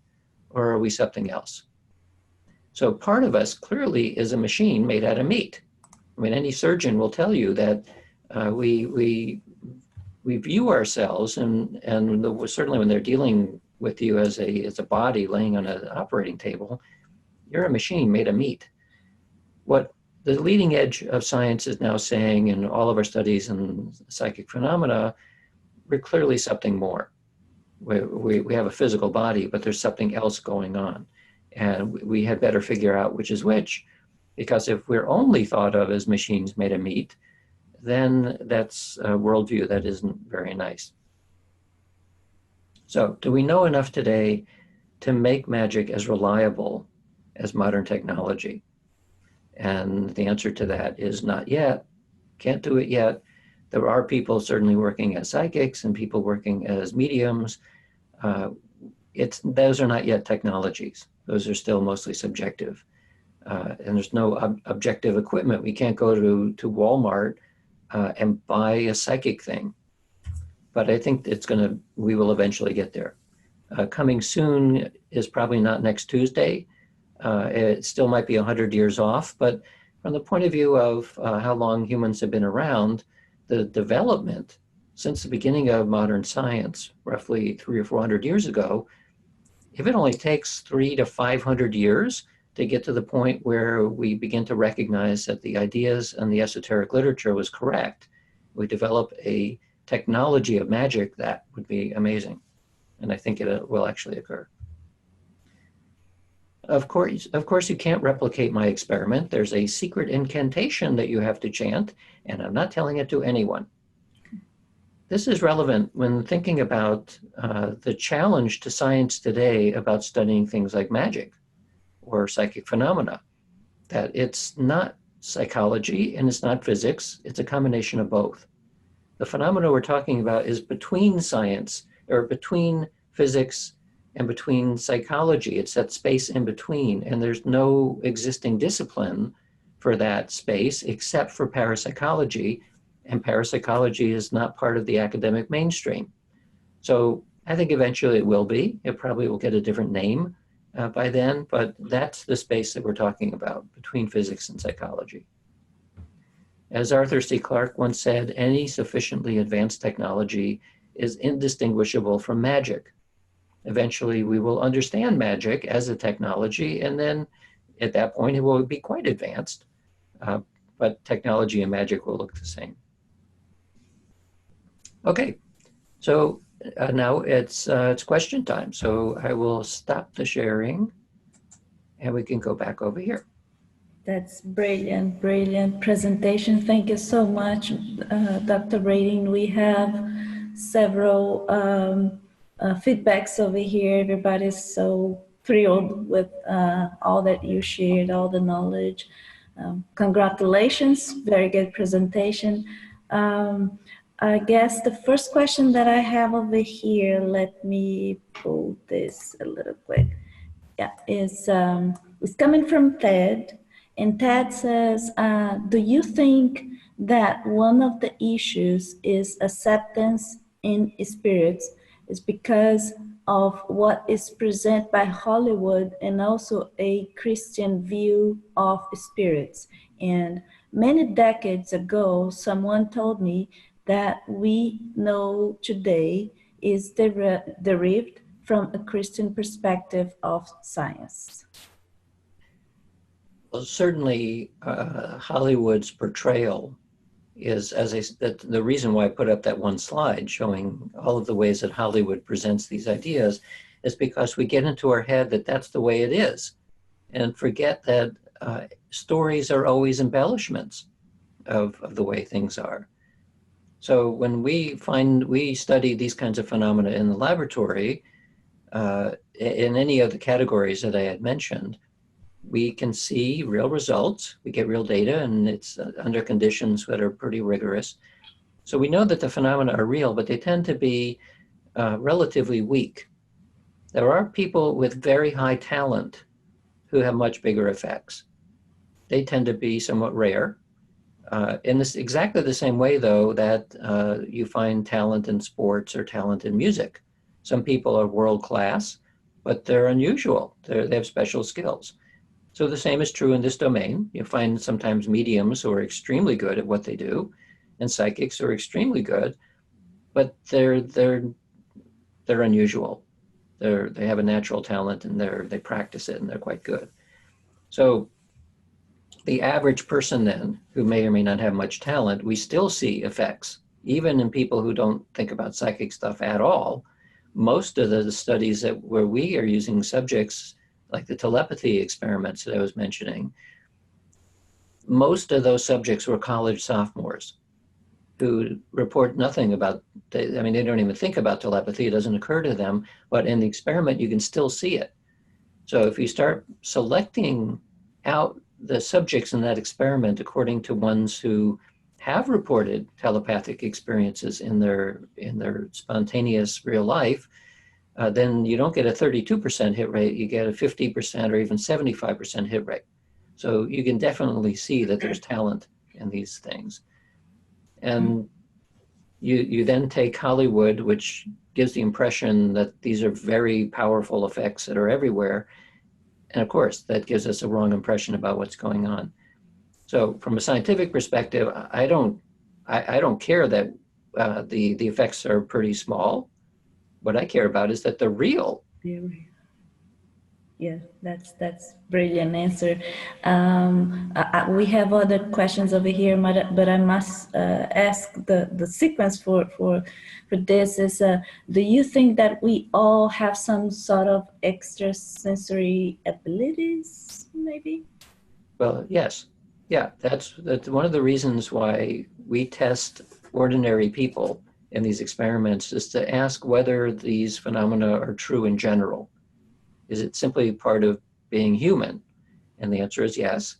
B: or are we something else? So part of us clearly is a machine made out of meat. I mean, any surgeon will tell you that we view ourselves, and certainly when they're dealing with you as a body laying on an operating table, you're a machine made of meat. What the leading edge of science is now saying in all of our studies in psychic phenomena, we're clearly something more. We have a physical body, but there's something else going on. And we had better figure out which is which, because if we're only thought of as machines made of meat, then that's a worldview that isn't very nice. So do we know enough today to make magic as reliable as modern technology? And the answer to that is not yet. Can't do it yet. There are people certainly working as psychics and people working as mediums. Those are not yet technologies. Those are still mostly subjective. And there's no objective equipment. We can't go to Walmart and buy a psychic thing. But I think we will eventually get there. Coming soon is probably not next Tuesday. It still might be 100 years off, but from the point of view of how long humans have been around, the development since the beginning of modern science, roughly 300 or 400 years ago, if it only takes 300 to 500 years to get to the point where we begin to recognize that the ideas and the esoteric literature was correct, we develop a technology of magic, that would be amazing. And I think it will actually occur. Of course, you can't replicate my experiment. There's a secret incantation that you have to chant, and I'm not telling it to anyone. This is relevant when thinking about the challenge to science today about studying things like magic or psychic phenomena, that it's not psychology and it's not physics, it's a combination of both. The phenomena we're talking about is between science, or between physics and between psychology. It's that space in between, and there's no existing discipline for that space except for parapsychology, and parapsychology is not part of the academic mainstream. So I think eventually it will be. It probably will get a different name by then, but that's the space that we're talking about, between physics and psychology. As Arthur C. Clarke once said, any sufficiently advanced technology is indistinguishable from magic. Eventually, we will understand magic as a technology, and then at that point, it will be quite advanced. But technology and magic will look the same. Okay, so now it's question time. So I will stop the sharing, and we can go back over here.
A: That's brilliant, brilliant presentation. Thank you so much, Dr. Radin. We have several feedbacks over here. Everybody's so thrilled with all that you shared, all the knowledge. Congratulations, very good presentation. I guess the first question that I have over here, let me pull this a little quick. Yeah, is coming from Ted. And Ted says, do you think that one of the issues is acceptance in spirits is because of what is presented by Hollywood and also a Christian view of spirits? And many decades ago, someone told me that we know today is derived from a Christian perspective of science.
B: Well, certainly Hollywood's portrayal is, as I said, the reason why I put up that one slide showing all of the ways that Hollywood presents these ideas is because we get into our head that that's the way it is, and forget that stories are always embellishments of the way things are. So when we study these kinds of phenomena in the laboratory, in any of the categories that I had mentioned, we can see real results, we get real data, and it's under conditions that are pretty rigorous. So we know that the phenomena are real, but they tend to be relatively weak. There are people with very high talent who have much bigger effects. They tend to be somewhat rare. In this exactly the same way, though, that you find talent in sports or talent in music. Some people are world class, but they're unusual. They have special skills. So the same is true in this domain. You find sometimes mediums who are extremely good at what they do, and psychics who are extremely good, but they're unusual. They have a natural talent and they practice it and they're quite good. So the average person then, who may or may not have much talent, we still see effects, even in people who don't think about psychic stuff at all. Most of the studies where we are using subjects, like the telepathy experiments that I was mentioning, most of those subjects were college sophomores who report nothing about, they don't even think about telepathy, it doesn't occur to them, but in the experiment you can still see it. So if you start selecting out the subjects in that experiment according to ones who have reported telepathic experiences in their spontaneous real life, then you don't get a 32% hit rate, you get a 50% or even 75% hit rate. So you can definitely see that there's talent in these things. And you then take Hollywood, which gives the impression that these are very powerful effects that are everywhere. And of course, that gives us a wrong impression about what's going on. So from a scientific perspective, I don't care that the effects are pretty small. What I care about is that they're real.
A: Yeah, that's brilliant answer. We have other questions over here, but I must ask the sequence for this is, do you think that we all have some sort of extrasensory abilities, maybe?
B: Well, yes. Yeah, that's one of the reasons why we test ordinary people in these experiments, is to ask whether these phenomena are true in general. Is it simply part of being human? And the answer is yes.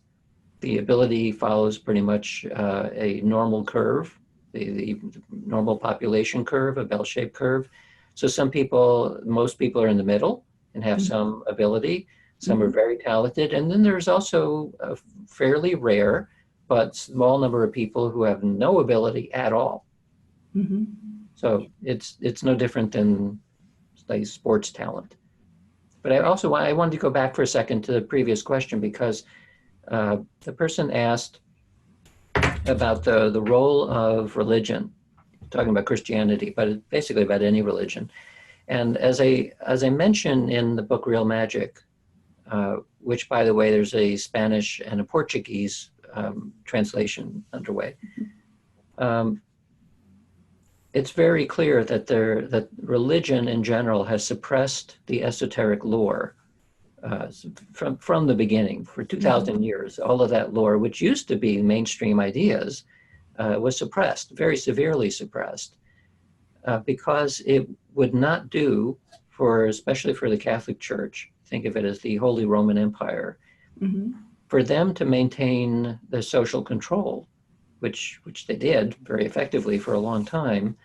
B: The ability follows pretty much a normal curve, the normal population curve, a bell-shaped curve. So most people are in the middle and have some ability. Some are very talented. And then there's also a fairly rare but small number of people who have no ability at all. So it's no different than, like, sports talent. But I wanted to go back for a second to the previous question, because the person asked about the role of religion, talking about Christianity, but basically about any religion. And as I mentioned in the book Real Magic, which, by the way, there's a Spanish and a Portuguese translation underway, it's very clear that religion in general has suppressed the esoteric lore from the beginning. For 2,000 years. All of that lore, which used to be mainstream ideas, was suppressed, very severely suppressed, because it would not do especially for the Catholic Church, think of it as the Holy Roman Empire, for them to maintain the social control, which they did very effectively for a long time.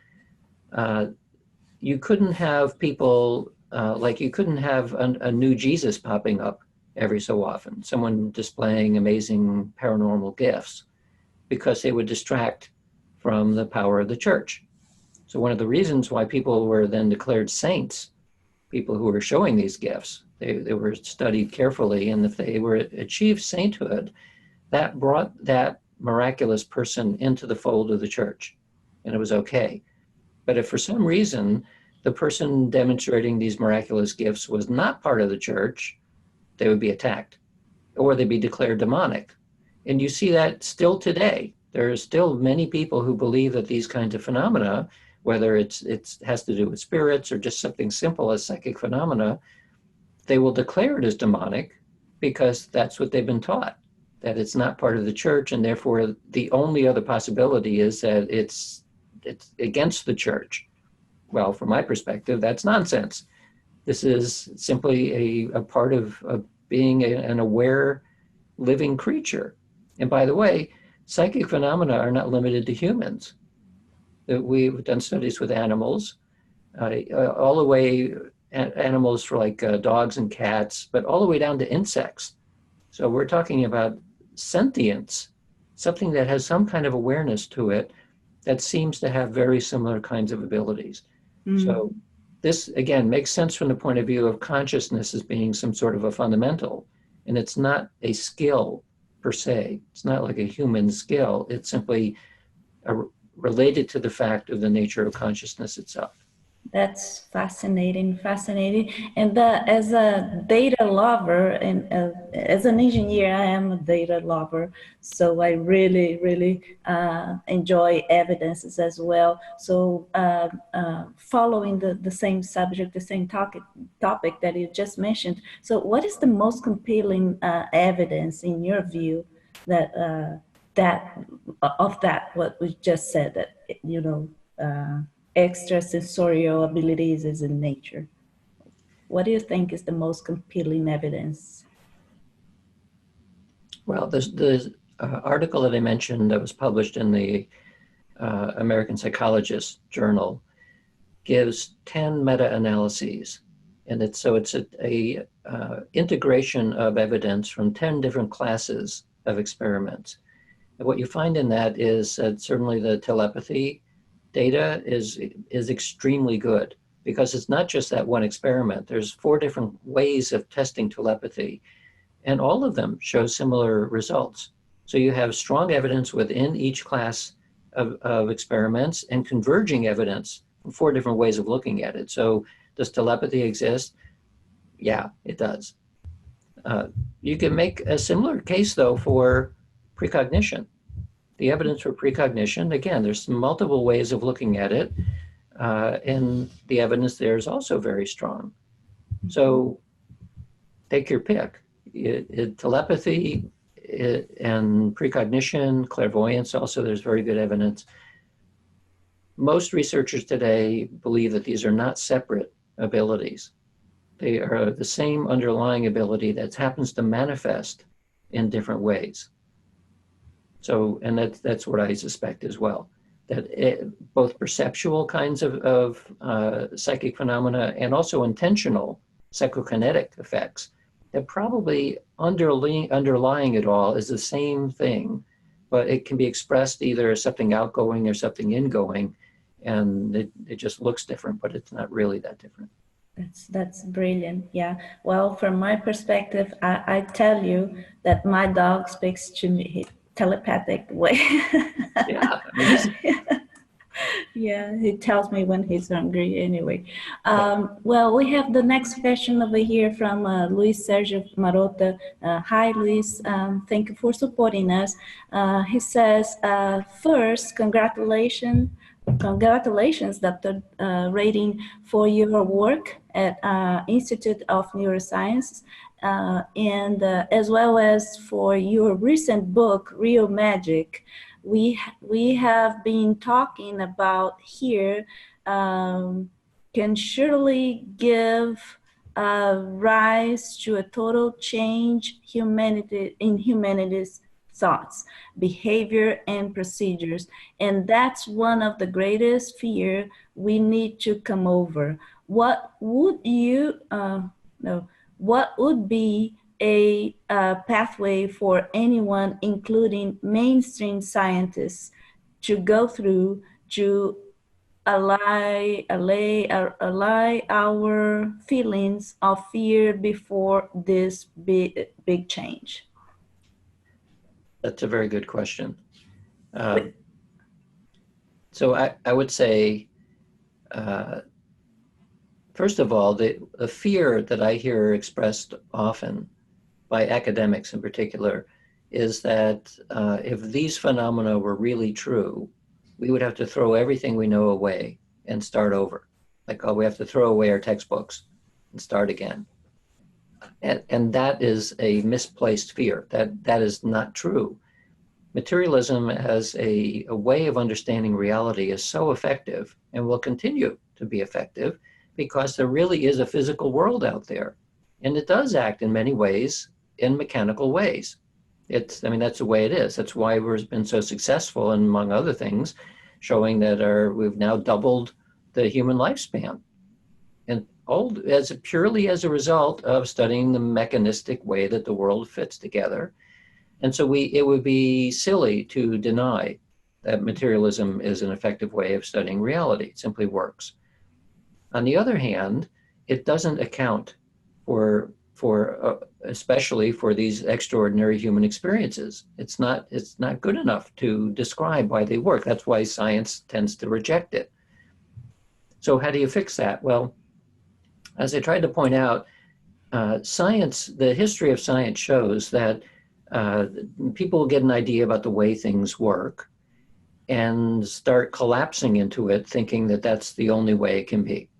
B: You couldn't have people, you couldn't have a new Jesus popping up every so often, someone displaying amazing paranormal gifts, because they would distract from the power of the church. So one of the reasons why people were then declared saints, people who were showing these gifts, they were studied carefully, and if they were achieved sainthood, that brought that miraculous person into the fold of the church, and it was okay. But if for some reason the person demonstrating these miraculous gifts was not part of the church, they would be attacked, or they'd be declared demonic. And you see that still today. There are still many people who believe that these kinds of phenomena, whether it has to do with spirits or just something simple as psychic phenomena, they will declare it as demonic because that's what they've been taught, that it's not part of the church, and therefore the only other possibility is that it's against the church. Well, from my perspective, that's nonsense. This is simply a part of being an aware living creature. And by the way, psychic phenomena are not limited to humans. We've done studies with animals all the way animals for like dogs and cats, but all the way down to insects. So we're talking about sentience, something that has some kind of awareness to it that seems to have very similar kinds of abilities. So this, again, makes sense from the point of view of consciousness as being some sort of a fundamental. And it's not a skill per se. It's not like a human skill. It's simply related to the fact of the nature of consciousness itself.
A: That's fascinating, fascinating. And as a data lover and as an engineer, I am a data lover. So I really, really enjoy evidences as well. So following the same subject, the same topic that you just mentioned. So what is the most compelling evidence in your view that what we just said, that, you know, extrasensorial abilities is in nature? What do you think is the most compelling evidence?
B: Well, the article that I mentioned that was published in the American Psychologist Journal gives 10 meta-analyses. And it's a integration of evidence from 10 different classes of experiments. And what you find in that is that certainly the telepathy data is extremely good, because it's not just that one experiment. There's 4 different ways of testing telepathy, and all of them show similar results. So you have strong evidence within each class of experiments and converging evidence from 4 different ways of looking at it. So does telepathy exist? Yeah, it does. You can make a similar case, though, for precognition. The evidence for precognition, again, there's multiple ways of looking at it, and the evidence there is also very strong. So take your pick. Telepathy and precognition, clairvoyance also, there's very good evidence. Most researchers today believe that these are not separate abilities. They are the same underlying ability that happens to manifest in different ways. So, and that's what I suspect as well, that both perceptual kinds of psychic phenomena and also intentional psychokinetic effects, that probably underlying it all is the same thing, but it can be expressed either as something outgoing or something ingoing, and it just looks different, but it's not really that different.
A: That's brilliant. Yeah. Well, from my perspective, I tell you that my dog speaks to me telepathic way.
B: Yeah, amazing.
A: Yeah, he tells me when he's hungry anyway. Well, we have the next question over here from Luis Sergio Marota. Hi, Luis. Thank you for supporting us. He says, first, congratulations, Dr. Radin, for your work at Institute of Neuroscience, and as well as for your recent book, Real Magic. We have been talking about here can surely give rise to a total change in humanity's thoughts, behavior, and procedures. And that's one of the greatest fear we need to come over. What would you, what would be a pathway for anyone, including mainstream scientists, to go through to allay our feelings of fear before this big change?
B: That's a very good question. So I would say, first of all, the fear that I hear expressed often by academics in particular is that if these phenomena were really true, we would have to throw everything we know away and start over. Like, oh, we have to throw away our textbooks and start again. And that is a misplaced fear. That is not true. Materialism as a way of understanding reality is so effective and will continue to be effective because there really is a physical world out there. And it does act in many ways in mechanical ways. That's the way it is. That's why we've been so successful, and among other things, showing that we've now doubled the human lifespan. And purely as a result of studying the mechanistic way that the world fits together. And so it would be silly to deny that materialism is an effective way of studying reality. It simply works. On the other hand, it doesn't account for especially for these extraordinary human experiences. It's not good enough to describe why they work. That's why science tends to reject it. So how do you fix that? Well, as I tried to point out, the history of science shows that people get an idea about the way things work and start collapsing into it, thinking that that's the only way it can be.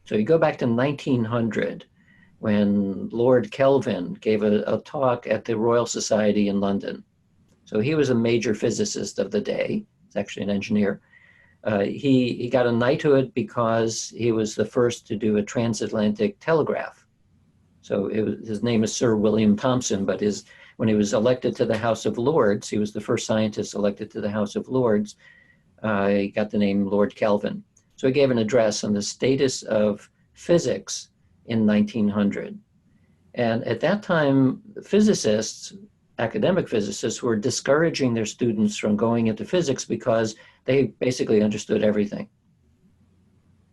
B: So you go back to 1900, when Lord Kelvin gave a talk at the Royal Society in London. So he was a major physicist of the day. He's actually an engineer. He got a knighthood because he was the first to do a transatlantic telegraph. So his name is Sir William Thomson, but when he was elected to the House of Lords, he was the first scientist elected to the House of Lords. He got the name Lord Kelvin. So he gave an address on the status of physics in 1900. And at that time, academic physicists, were discouraging their students from going into physics because they basically understood everything.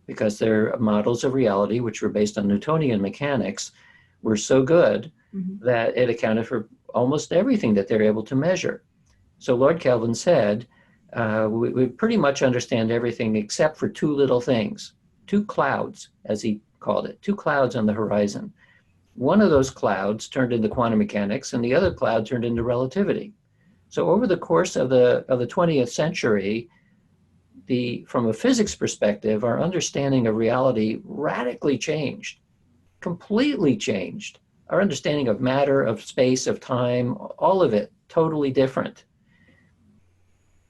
B: Because their models of reality, which were based on Newtonian mechanics, were so good that it accounted for almost everything that they're able to measure. So Lord Kelvin said, we pretty much understand everything except for two little things, two clouds, as he called it, two clouds on the horizon. One of those clouds turned into quantum mechanics and the other cloud turned into relativity. So over the course of the 20th century, from a physics perspective, our understanding of reality radically changed, completely changed. Our understanding of matter, of space, of time, all of it, totally different.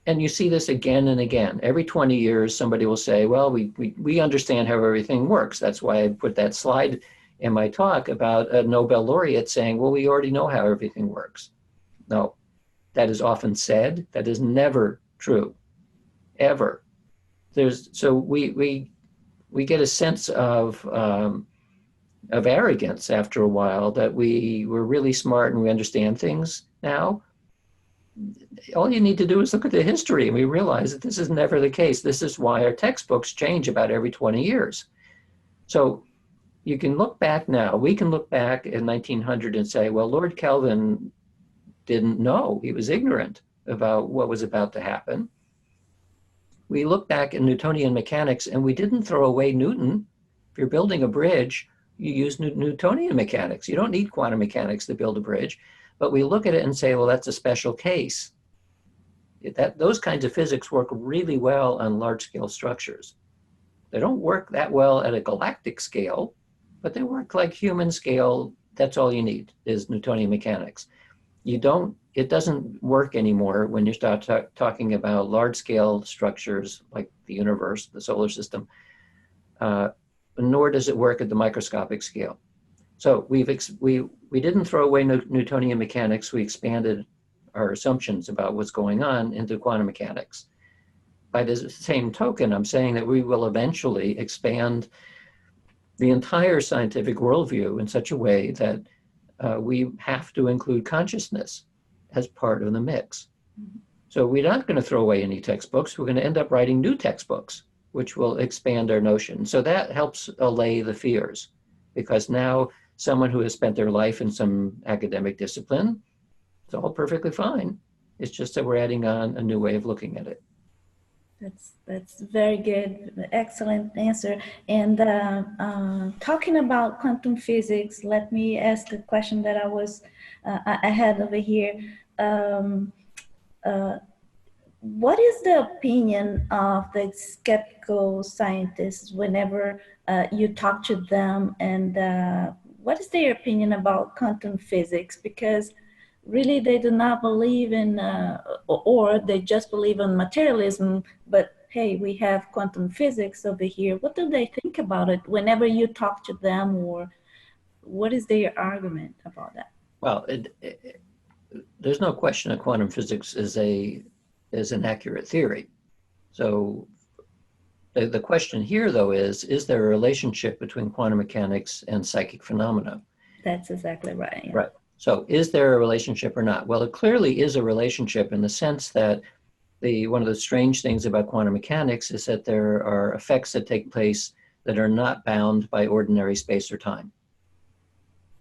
B: And you see this again and again. Every 20 years, somebody will say, well, we understand how everything works. That's why I put that slide in my talk about a Nobel laureate saying, well, we already know how everything works. No, that is often said. That is never true, ever. So we get a sense of arrogance after a while that we're really smart and we understand things now. All you need to do is look at the history and we realize that this is never the case. This is why our textbooks change about every 20 years. So you can look back now. We can look back in 1900 and say, well, Lord Kelvin didn't know. He was ignorant about what was about to happen. We look back in Newtonian mechanics and we didn't throw away Newton. If you're building a bridge, you use Newtonian mechanics. You don't need quantum mechanics to build a bridge. But we look at it and say, well, that's a special case. Those kinds of physics work really well on large-scale structures. They don't work that well at a galactic scale, but they work like human scale. That's all you need is Newtonian mechanics. It doesn't work anymore when you start talking about large-scale structures like the universe, the solar system, nor does it work at the microscopic scale. So we didn't throw away Newtonian mechanics. We expanded our assumptions about what's going on into quantum mechanics. By the same token, I'm saying that we will eventually expand the entire scientific worldview in such a way that we have to include consciousness as part of the mix. So we're not going to throw away any textbooks. We're going to end up writing new textbooks, which will expand our notion. So that helps allay the fears, because now someone who has spent their life in some academic discipline, it's all perfectly fine. It's just that we're adding on a new way of looking at it.
A: That's very good, excellent answer. And talking about quantum physics, let me ask a question that I had over here. What is the opinion of the skeptical scientists whenever you talk to them, and what is their opinion about quantum physics? Because really they do not believe in, or they just believe in materialism, but hey, we have quantum physics over here. What do they think about it whenever you talk to them, or what is their argument about that?
B: Well, there's no question that quantum physics is an accurate theory. So The question here, though, is there a relationship between quantum mechanics and psychic phenomena?
A: That's exactly right. Yeah.
B: Right. So is there a relationship or not? Well, it clearly is a relationship in the sense that one of the strange things about quantum mechanics is that there are effects that take place that are not bound by ordinary space or time.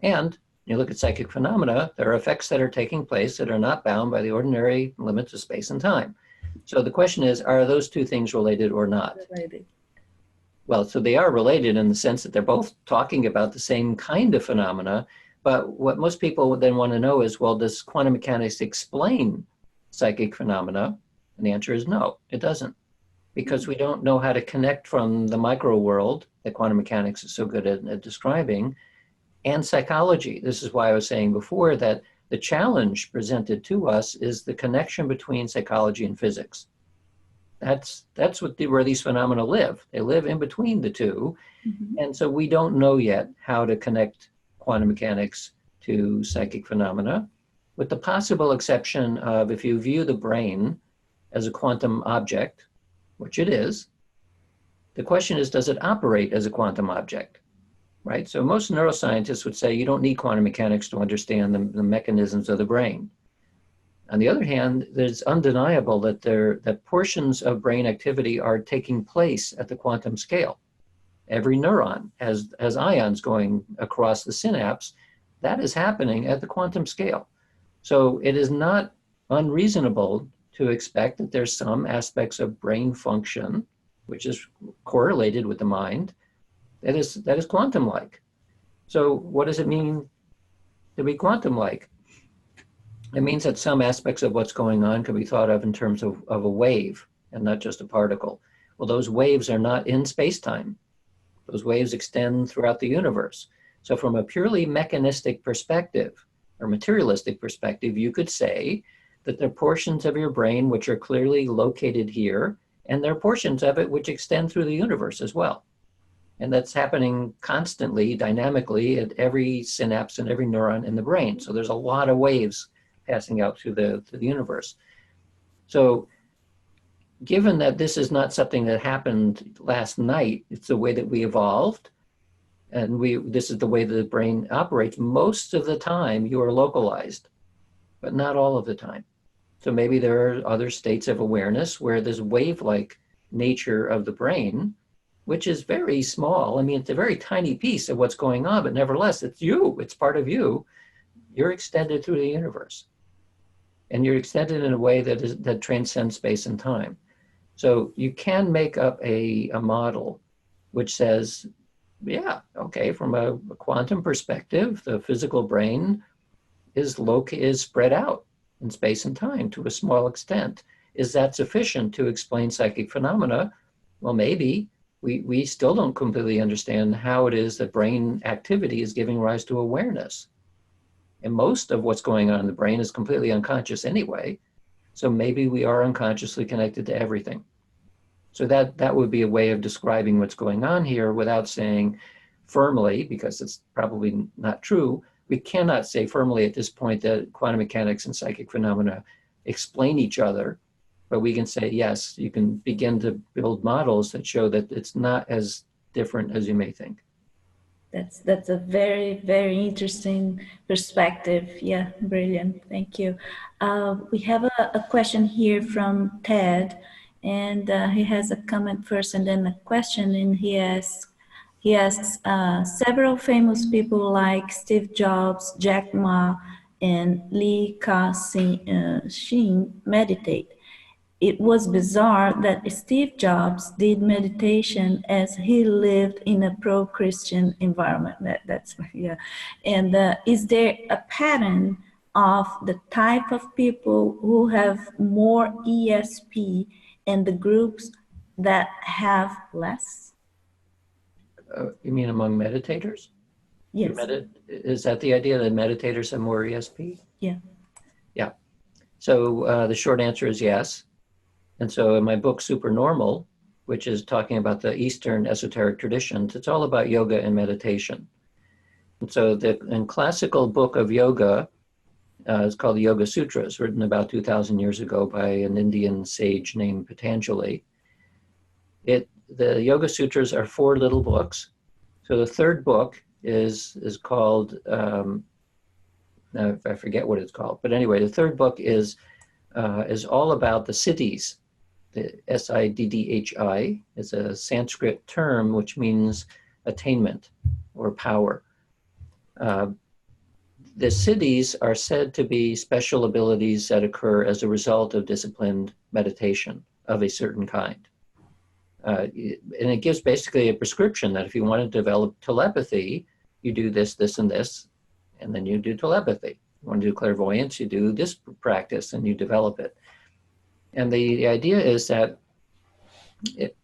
B: And you look at psychic phenomena, there are effects that are taking place that are not bound by the ordinary limits of space and time. So the question is, are those two things related or not?
A: Related.
B: Well, so they are related in the sense that they're both talking about the same kind of phenomena, but what most people would then want to know is, well, does quantum mechanics explain psychic phenomena? And the answer is no, it doesn't, because we don't know how to connect from the micro world that quantum mechanics is so good at describing and psychology. This is why I was saying before that the challenge presented to us is the connection between psychology and physics. That's where these phenomena live. They live in between the two.
A: Mm-hmm.
B: And so we don't know yet how to connect quantum mechanics to psychic phenomena, with the possible exception of if you view the brain as a quantum object, which it is, the question is, does it operate as a quantum object? Right? So most neuroscientists would say you don't need quantum mechanics to understand the mechanisms of the brain. On the other hand, it's undeniable that portions of brain activity are taking place at the quantum scale. Every neuron has ions going across the synapse. That is happening at the quantum scale. So it is not unreasonable to expect that there's some aspects of brain function, which is correlated with the mind, that is quantum-like. So what does it mean to be quantum-like? It means that some aspects of what's going on can be thought of in terms of a wave and not just a particle. Well, those waves are not in space-time. Those waves extend throughout the universe. So from a purely mechanistic perspective or materialistic perspective, you could say that there are portions of your brain which are clearly located here, and there are portions of it which extend through the universe as well. And that's happening constantly, dynamically at every synapse and every neuron in the brain. So there's a lot of waves passing out through the universe. So given that this is not something that happened last night, it's the way that we evolved, and this is the way that the brain operates. Most of the time you are localized, but not all of the time. So maybe there are other states of awareness where this wave-like nature of the brain, which is very small. I mean, it's a very tiny piece of what's going on, but nevertheless, it's you, it's part of you. You're extended through the universe. And you're extended in a way that transcends space and time. So you can make up a model which says, yeah, okay, from a quantum perspective, the physical brain is spread out in space and time to a small extent. Is that sufficient to explain psychic phenomena? Well, maybe. We still don't completely understand how it is that brain activity is giving rise to awareness. And most of what's going on in the brain is completely unconscious anyway. So maybe we are unconsciously connected to everything. So that would be a way of describing what's going on here without saying firmly, because it's probably not true, we cannot say firmly at this point that quantum mechanics and psychic phenomena explain each other. But we can say, yes, you can begin to build models that show that it's not as different as you may think.
A: That's a very, very interesting perspective. Yeah, brilliant. Thank you. We have a question here from Ted, and he has a comment first and then a question, and he asks several famous people like Steve Jobs, Jack Ma, and Li Ka-shing meditate. It was bizarre that Steve Jobs did meditation as he lived in a pro-Christian environment. That's yeah. And is there a pattern of the type of people who have more ESP and the groups that have less?
B: You mean among meditators?
A: Yes.
B: Is that the idea that meditators have more ESP?
A: Yeah.
B: Yeah. So the short answer is yes. And so in my book, Supernormal, which is talking about the Eastern esoteric traditions, it's all about yoga and meditation. And so in classical book of yoga, it's called the Yoga Sutras, written about 2,000 years ago by an Indian sage named Patanjali. the Yoga Sutras are 4 little books. So the third book is called, now I forget what it's called, but anyway, the third book is all about the siddhis. The Siddhi is a Sanskrit term which means attainment or power. The siddhis are said to be special abilities that occur as a result of disciplined meditation of a certain kind. And it gives basically a prescription that if you want to develop telepathy, you do this, this, and this, and then you do telepathy. You want to do clairvoyance, you do this practice, and you develop it. And the idea is that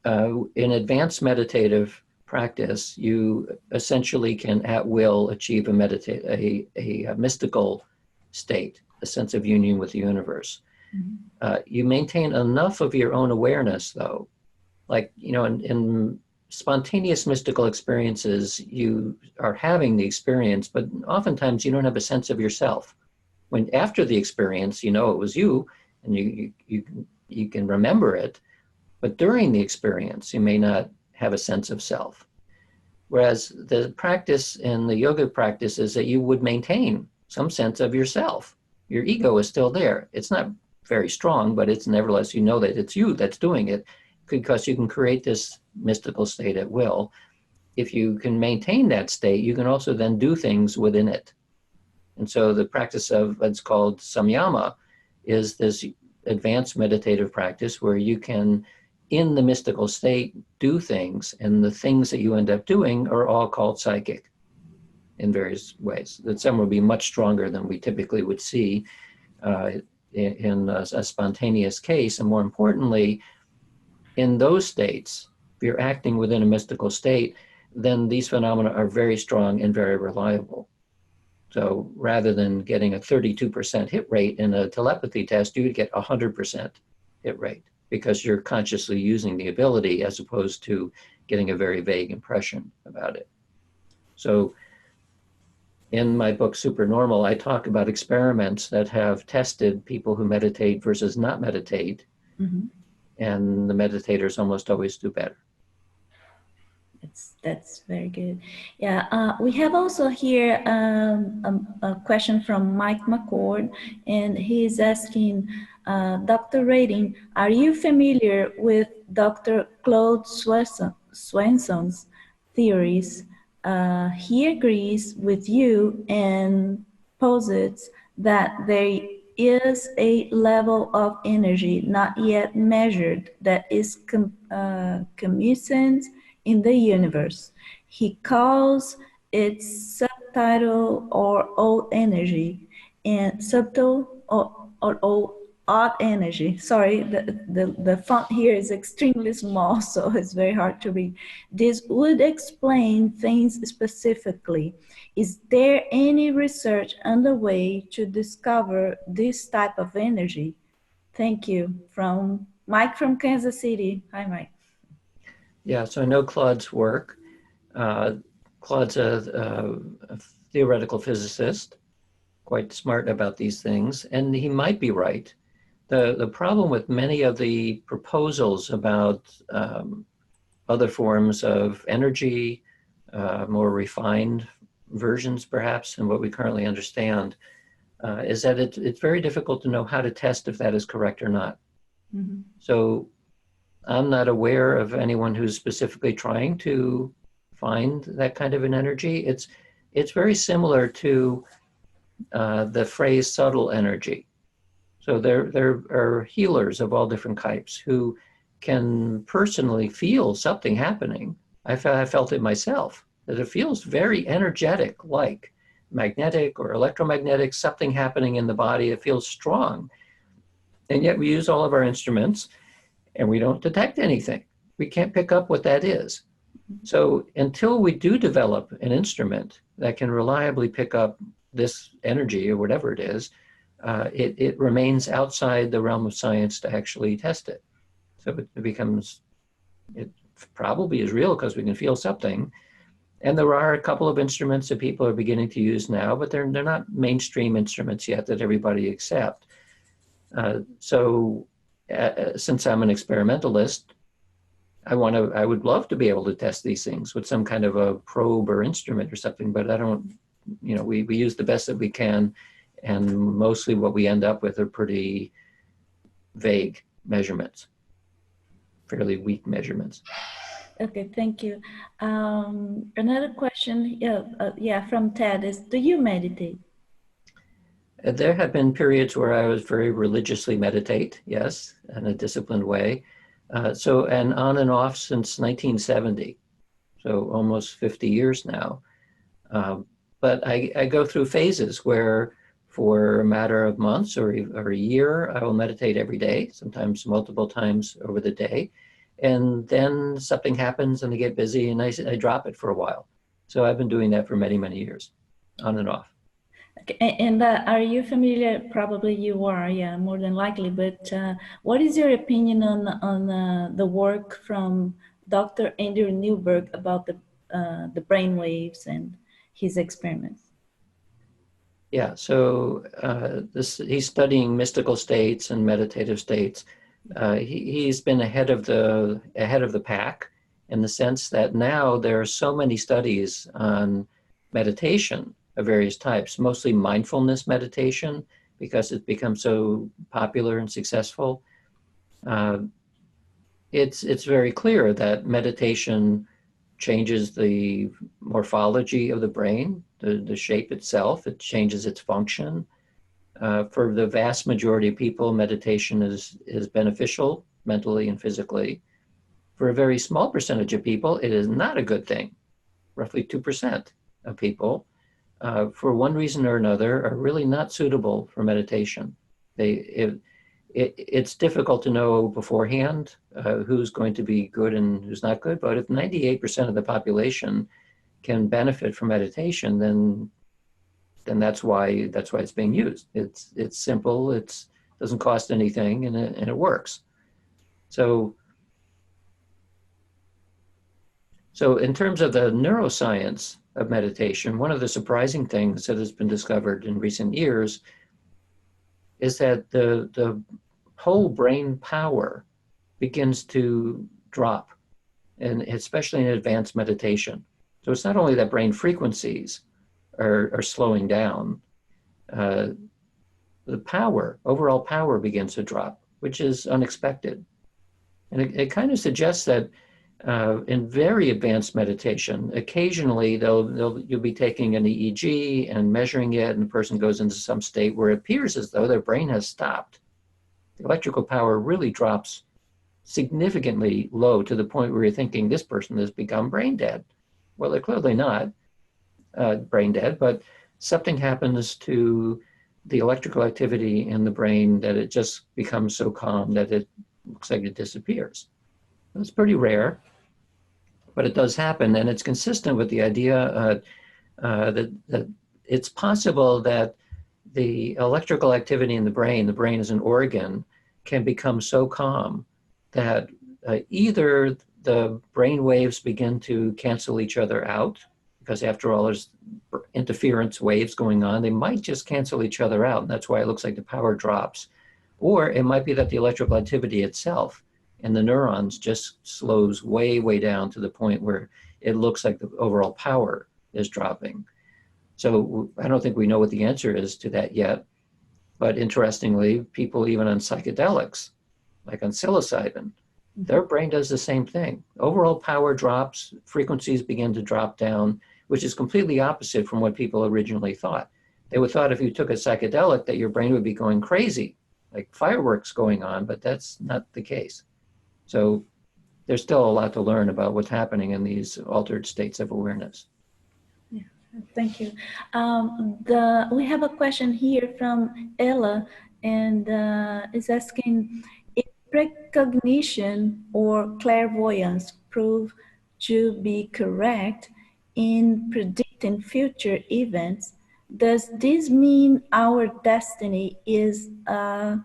B: in advanced meditative practice, you essentially can at will achieve a mystical state, a sense of union with the universe. Mm-hmm. You maintain enough of your own awareness, though. Like, in spontaneous mystical experiences, you are having the experience, but oftentimes you don't have a sense of yourself. When after the experience, it was you, and you can remember it, but during the experience, you may not have a sense of self. Whereas the practice in the yoga practice is that you would maintain some sense of yourself. Your ego is still there. It's not very strong, but it's nevertheless, that it's you that's doing it, because you can create this mystical state at will. If you can maintain that state, you can also then do things within it. And so the practice of what's called samyama is this advanced meditative practice where you can, in the mystical state, do things, and the things that you end up doing are all called psychic in various ways. That some will be much stronger than we typically would see in a spontaneous case. And more importantly, in those states, if you're acting within a mystical state, then these phenomena are very strong and very reliable. So rather than getting a 32% hit rate in a telepathy test, you would get 100% hit rate because you're consciously using the ability as opposed to getting a very vague impression about it. So in my book, Supernormal, I talk about experiments that have tested people who meditate versus not meditate. Mm-hmm. And the meditators almost always do better.
A: That's very good. Yeah, we have also here a question from Mike McCord, and he's asking, Dr. Radin, are you familiar with Dr. Claude Swanson's theories? He agrees with you and posits that there is a level of energy not yet measured that is communiscent in the universe. He calls it subtitle or old energy, and subtle or odd energy. Sorry, the font here is extremely small, so it's very hard to read. This would explain things specifically. Is there any research underway to discover this type of energy? Thank you. From Mike from Kansas City. Hi, Mike.
B: Yeah, so I know Claude's work. Claude's a theoretical physicist, quite smart about these things, and he might be right. The problem with many of the proposals about other forms of energy, more refined versions perhaps than what we currently understand, is that it's very difficult to know how to test if that is correct or not. Mm-hmm. So I'm not aware of anyone who's specifically trying to find that kind of an energy. It's very similar to the phrase subtle energy. So there are healers of all different types who can personally feel something happening. I felt it myself, that it feels very energetic, like magnetic or electromagnetic, something happening in the body. It feels strong. And yet we use all of our instruments and we don't detect anything. We can't pick up what that is. So until we do develop an instrument that can reliably pick up this energy or whatever it is, it remains outside the realm of science to actually test it. So it probably is real because we can feel something. And there are a couple of instruments that people are beginning to use now, but they're not mainstream instruments yet that everybody accepts. Since I'm an experimentalist, I would love to be able to test these things with some kind of a probe or instrument or something, but I don't, we use the best that we can. And mostly what we end up with are pretty vague measurements, fairly weak measurements.
A: Okay, thank you. Another question, yeah, from Ted is, do you meditate?
B: There have been periods where I was very religiously meditate, yes, in a disciplined way. And on and off since 1970, so almost 50 years now. But I go through phases where for a matter of months or a year, I will meditate every day, sometimes multiple times over the day. And then something happens and I get busy and I drop it for a while. So I've been doing that for many, many years, on and off.
A: Okay, and are you familiar? Probably you are, yeah, more than likely. But what is your opinion on the work from Dr. Andrew Newberg about the brain waves and his experiments?
B: Yeah, so he's studying mystical states and meditative states. He's been ahead of the pack in the sense that now there are so many studies on meditation of various types, mostly mindfulness meditation, because it's become so popular and successful. It's very clear that meditation changes the morphology of the brain, the shape itself. It changes its function. For the vast majority of people, meditation is beneficial mentally and physically. For a very small percentage of people, it is not a good thing. Roughly 2% of people, for one reason or another, are really not suitable for meditation. It's difficult to know beforehand who's going to be good and who's not good, but if 98% of the population can benefit from meditation, then that's why it's being used. It's simple, it doesn't cost anything, and it works. So in terms of the neuroscience of meditation, one of the surprising things that has been discovered in recent years is that the whole brain power begins to drop, and especially in advanced meditation. So it's not only that brain frequencies are slowing down, the overall power begins to drop, which is unexpected. And it kind of suggests that in very advanced meditation, occasionally you'll be taking an EEG and measuring it, and the person goes into some state where it appears as though their brain has stopped. The electrical power really drops significantly low to the point where you're thinking this person has become brain dead. Well, they're clearly not brain dead, but something happens to the electrical activity in the brain that it just becomes so calm that it looks like it disappears. It's pretty rare, but it does happen, and it's consistent with the idea that it's possible that the electrical activity in the brain as an organ, can become so calm that either the brain waves begin to cancel each other out, because after all, there's interference waves going on. They might just cancel each other out, and that's why it looks like the power drops. Or it might be that the electrical activity itself and the neurons just slows way, way down to the point where it looks like the overall power is dropping. So I don't think we know what the answer is to that yet. But interestingly, people even on psychedelics, like on psilocybin, their brain does the same thing. Overall power drops, frequencies begin to drop down, which is completely opposite from what people originally thought. They would thought if you took a psychedelic that your brain would be going crazy, like fireworks going on, but that's not the case. So there's still a lot to learn about what's happening in these altered states of awareness.
A: Yeah, thank you. We have a question here from Ella, and is asking if precognition or clairvoyance prove to be correct in predicting future events. Does this mean our destiny is a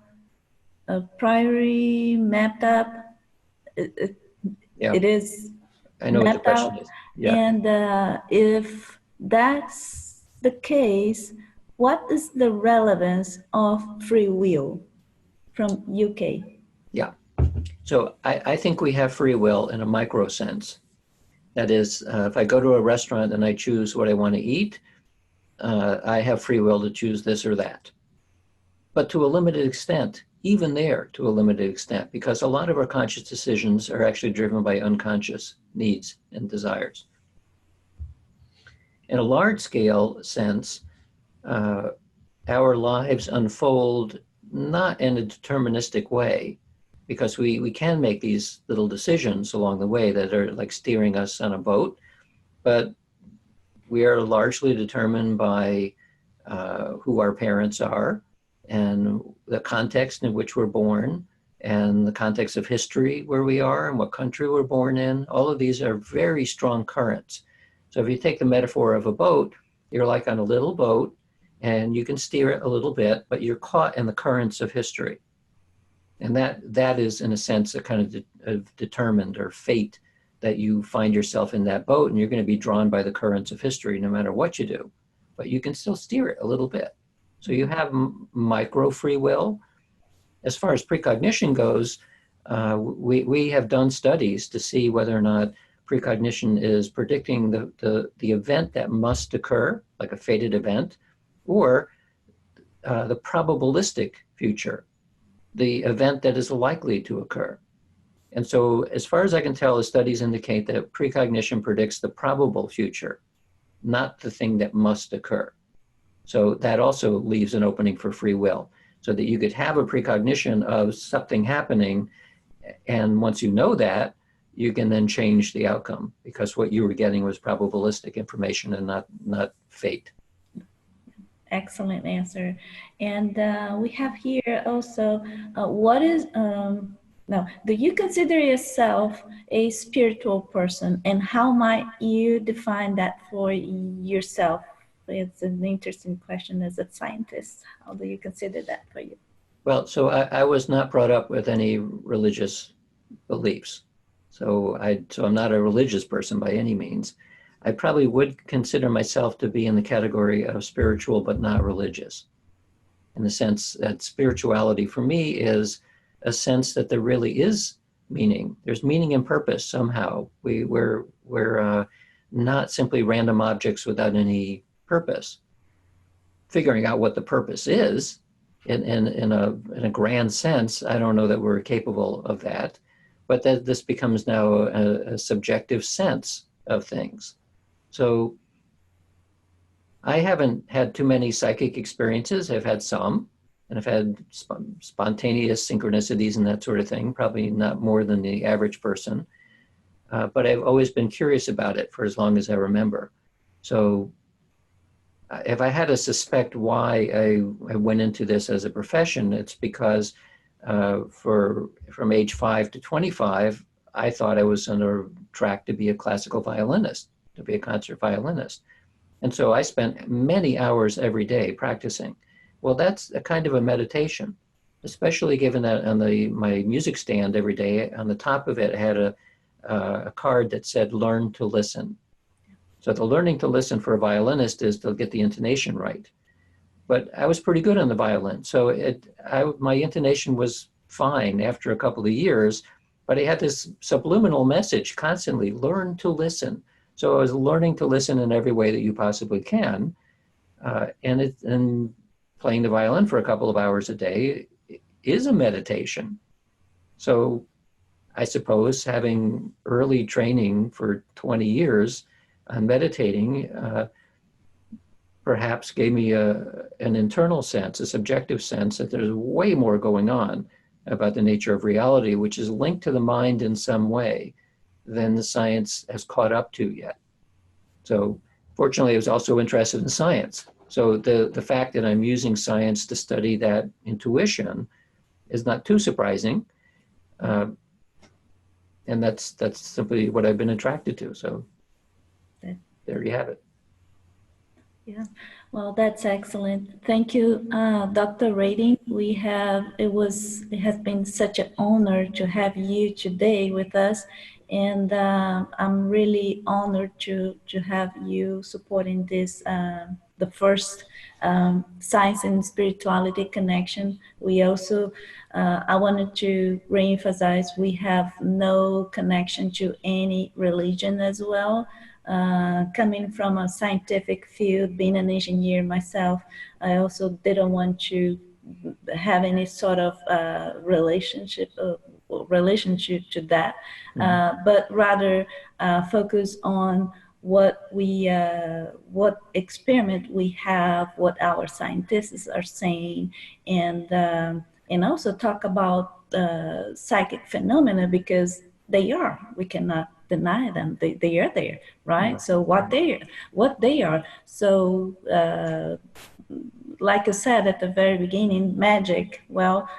A: priori mapped up?
B: Yeah,
A: It is
B: I know what the
A: mapped
B: question
A: out.
B: is. Yeah.
A: And if that's the case, what is the relevance of free will from UK?
B: Yeah. So I think we have free will in a micro sense. That is, if I go to a restaurant and I choose what I want to eat, I have free will to choose this or that. But to a limited extent, even there, to a limited extent, because a lot of our conscious decisions are actually driven by unconscious needs and desires. In a large scale sense, our lives unfold not in a deterministic way, because we can make these little decisions along the way that are like steering us on a boat, but we are largely determined by who our parents are and the context in which we're born and the context of history where we are and what country we're born in. All of these are very strong currents. So if you take the metaphor of a boat, you're like on a little boat and you can steer it a little bit, but you're caught in the currents of history. And that is, in a sense, a kind of determined or fate, that you find yourself in that boat and you're going to be drawn by the currents of history no matter what you do. But you can still steer it a little bit. So you have micro free will. As far as precognition goes, we have done studies to see whether or not precognition is predicting the event that must occur, like a fated event, or the probabilistic future, the event that is likely to occur. And so as far as I can tell, the studies indicate that precognition predicts the probable future, not the thing that must occur. So that also leaves an opening for free will, so that you could have a precognition of something happening, and once you know that, you can then change the outcome, because what you were getting was probabilistic information and not fate.
A: Excellent answer. And we have here also, what is, no, do you consider yourself a spiritual person, and how might you define that for yourself? It's an interesting question as a scientist. How do you consider that for you?
B: Well, so I was not brought up with any religious beliefs. So I'm not a religious person by any means. I probably would consider myself to be in the category of spiritual but not religious, in the sense that spirituality for me is a sense that there really is meaning. There's meaning and purpose somehow. We're not simply random objects without any purpose. Figuring out what the purpose is in a grand sense, I don't know that we're capable of that, but that this becomes now a subjective sense of things. So I haven't had too many psychic experiences. I've had some, and I've had spontaneous synchronicities and that sort of thing, probably not more than the average person. But I've always been curious about it for as long as I remember. So if I had to suspect why I went into this as a profession, it's because from age 5 to 25, I thought I was on a track to be a classical violinist, to be a concert violinist. And so I spent many hours every day practicing. Well, that's a kind of a meditation, especially given that on my music stand every day, on the top of it, I had a card that said, "Learn to listen." So the learning to listen for a violinist is to get the intonation right. But I was pretty good on the violin. So my intonation was fine after a couple of years, but I had this subliminal message constantly: learn to listen. So I was learning to listen in every way that you possibly can. And playing the violin for a couple of hours a day is a meditation. So I suppose having early training for 20 years on meditating perhaps gave me an internal sense, a subjective sense that there's way more going on about the nature of reality, which is linked to the mind in some way than the science has caught up to yet. So fortunately, I was also interested in science. So the fact that I'm using science to study that intuition is not too surprising. And that's simply what I've been attracted to. So there you have it.
A: Yeah, well, that's excellent. Thank you, Dr. Radin. It has been such an honor to have you today with us. And I'm really honored to have you supporting this, the first science and spirituality connection. We also, I wanted to reemphasize, we have no connection to any religion as well. Coming from a scientific field, being an engineer myself, I also didn't want to have any sort of relationship to that, but rather focus on what experiment we have, what our scientists are saying, and also talk about psychic phenomena, because they are. We cannot deny them. They are there, right? So what they are. So like I said at the very beginning, magic. Well,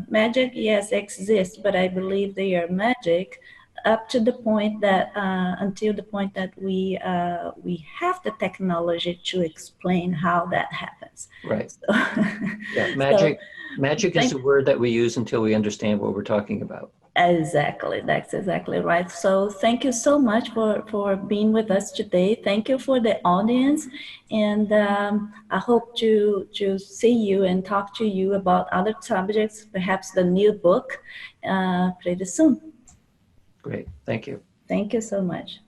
A: magic, yes, exists, but I believe they are magic up to the point that until the point that we have the technology to explain how that happens.
B: Right.
A: So,
B: Yeah.
A: so
B: Magic is
A: thank,
B: a word that we use until we understand what we're talking about.
A: exactly, that's exactly right. So thank you so much for being with us today. Thank you for the audience, and I hope to see you and talk to you about other subjects, perhaps the new book, pretty soon.
B: Great. Thank you.
A: Thank you so much.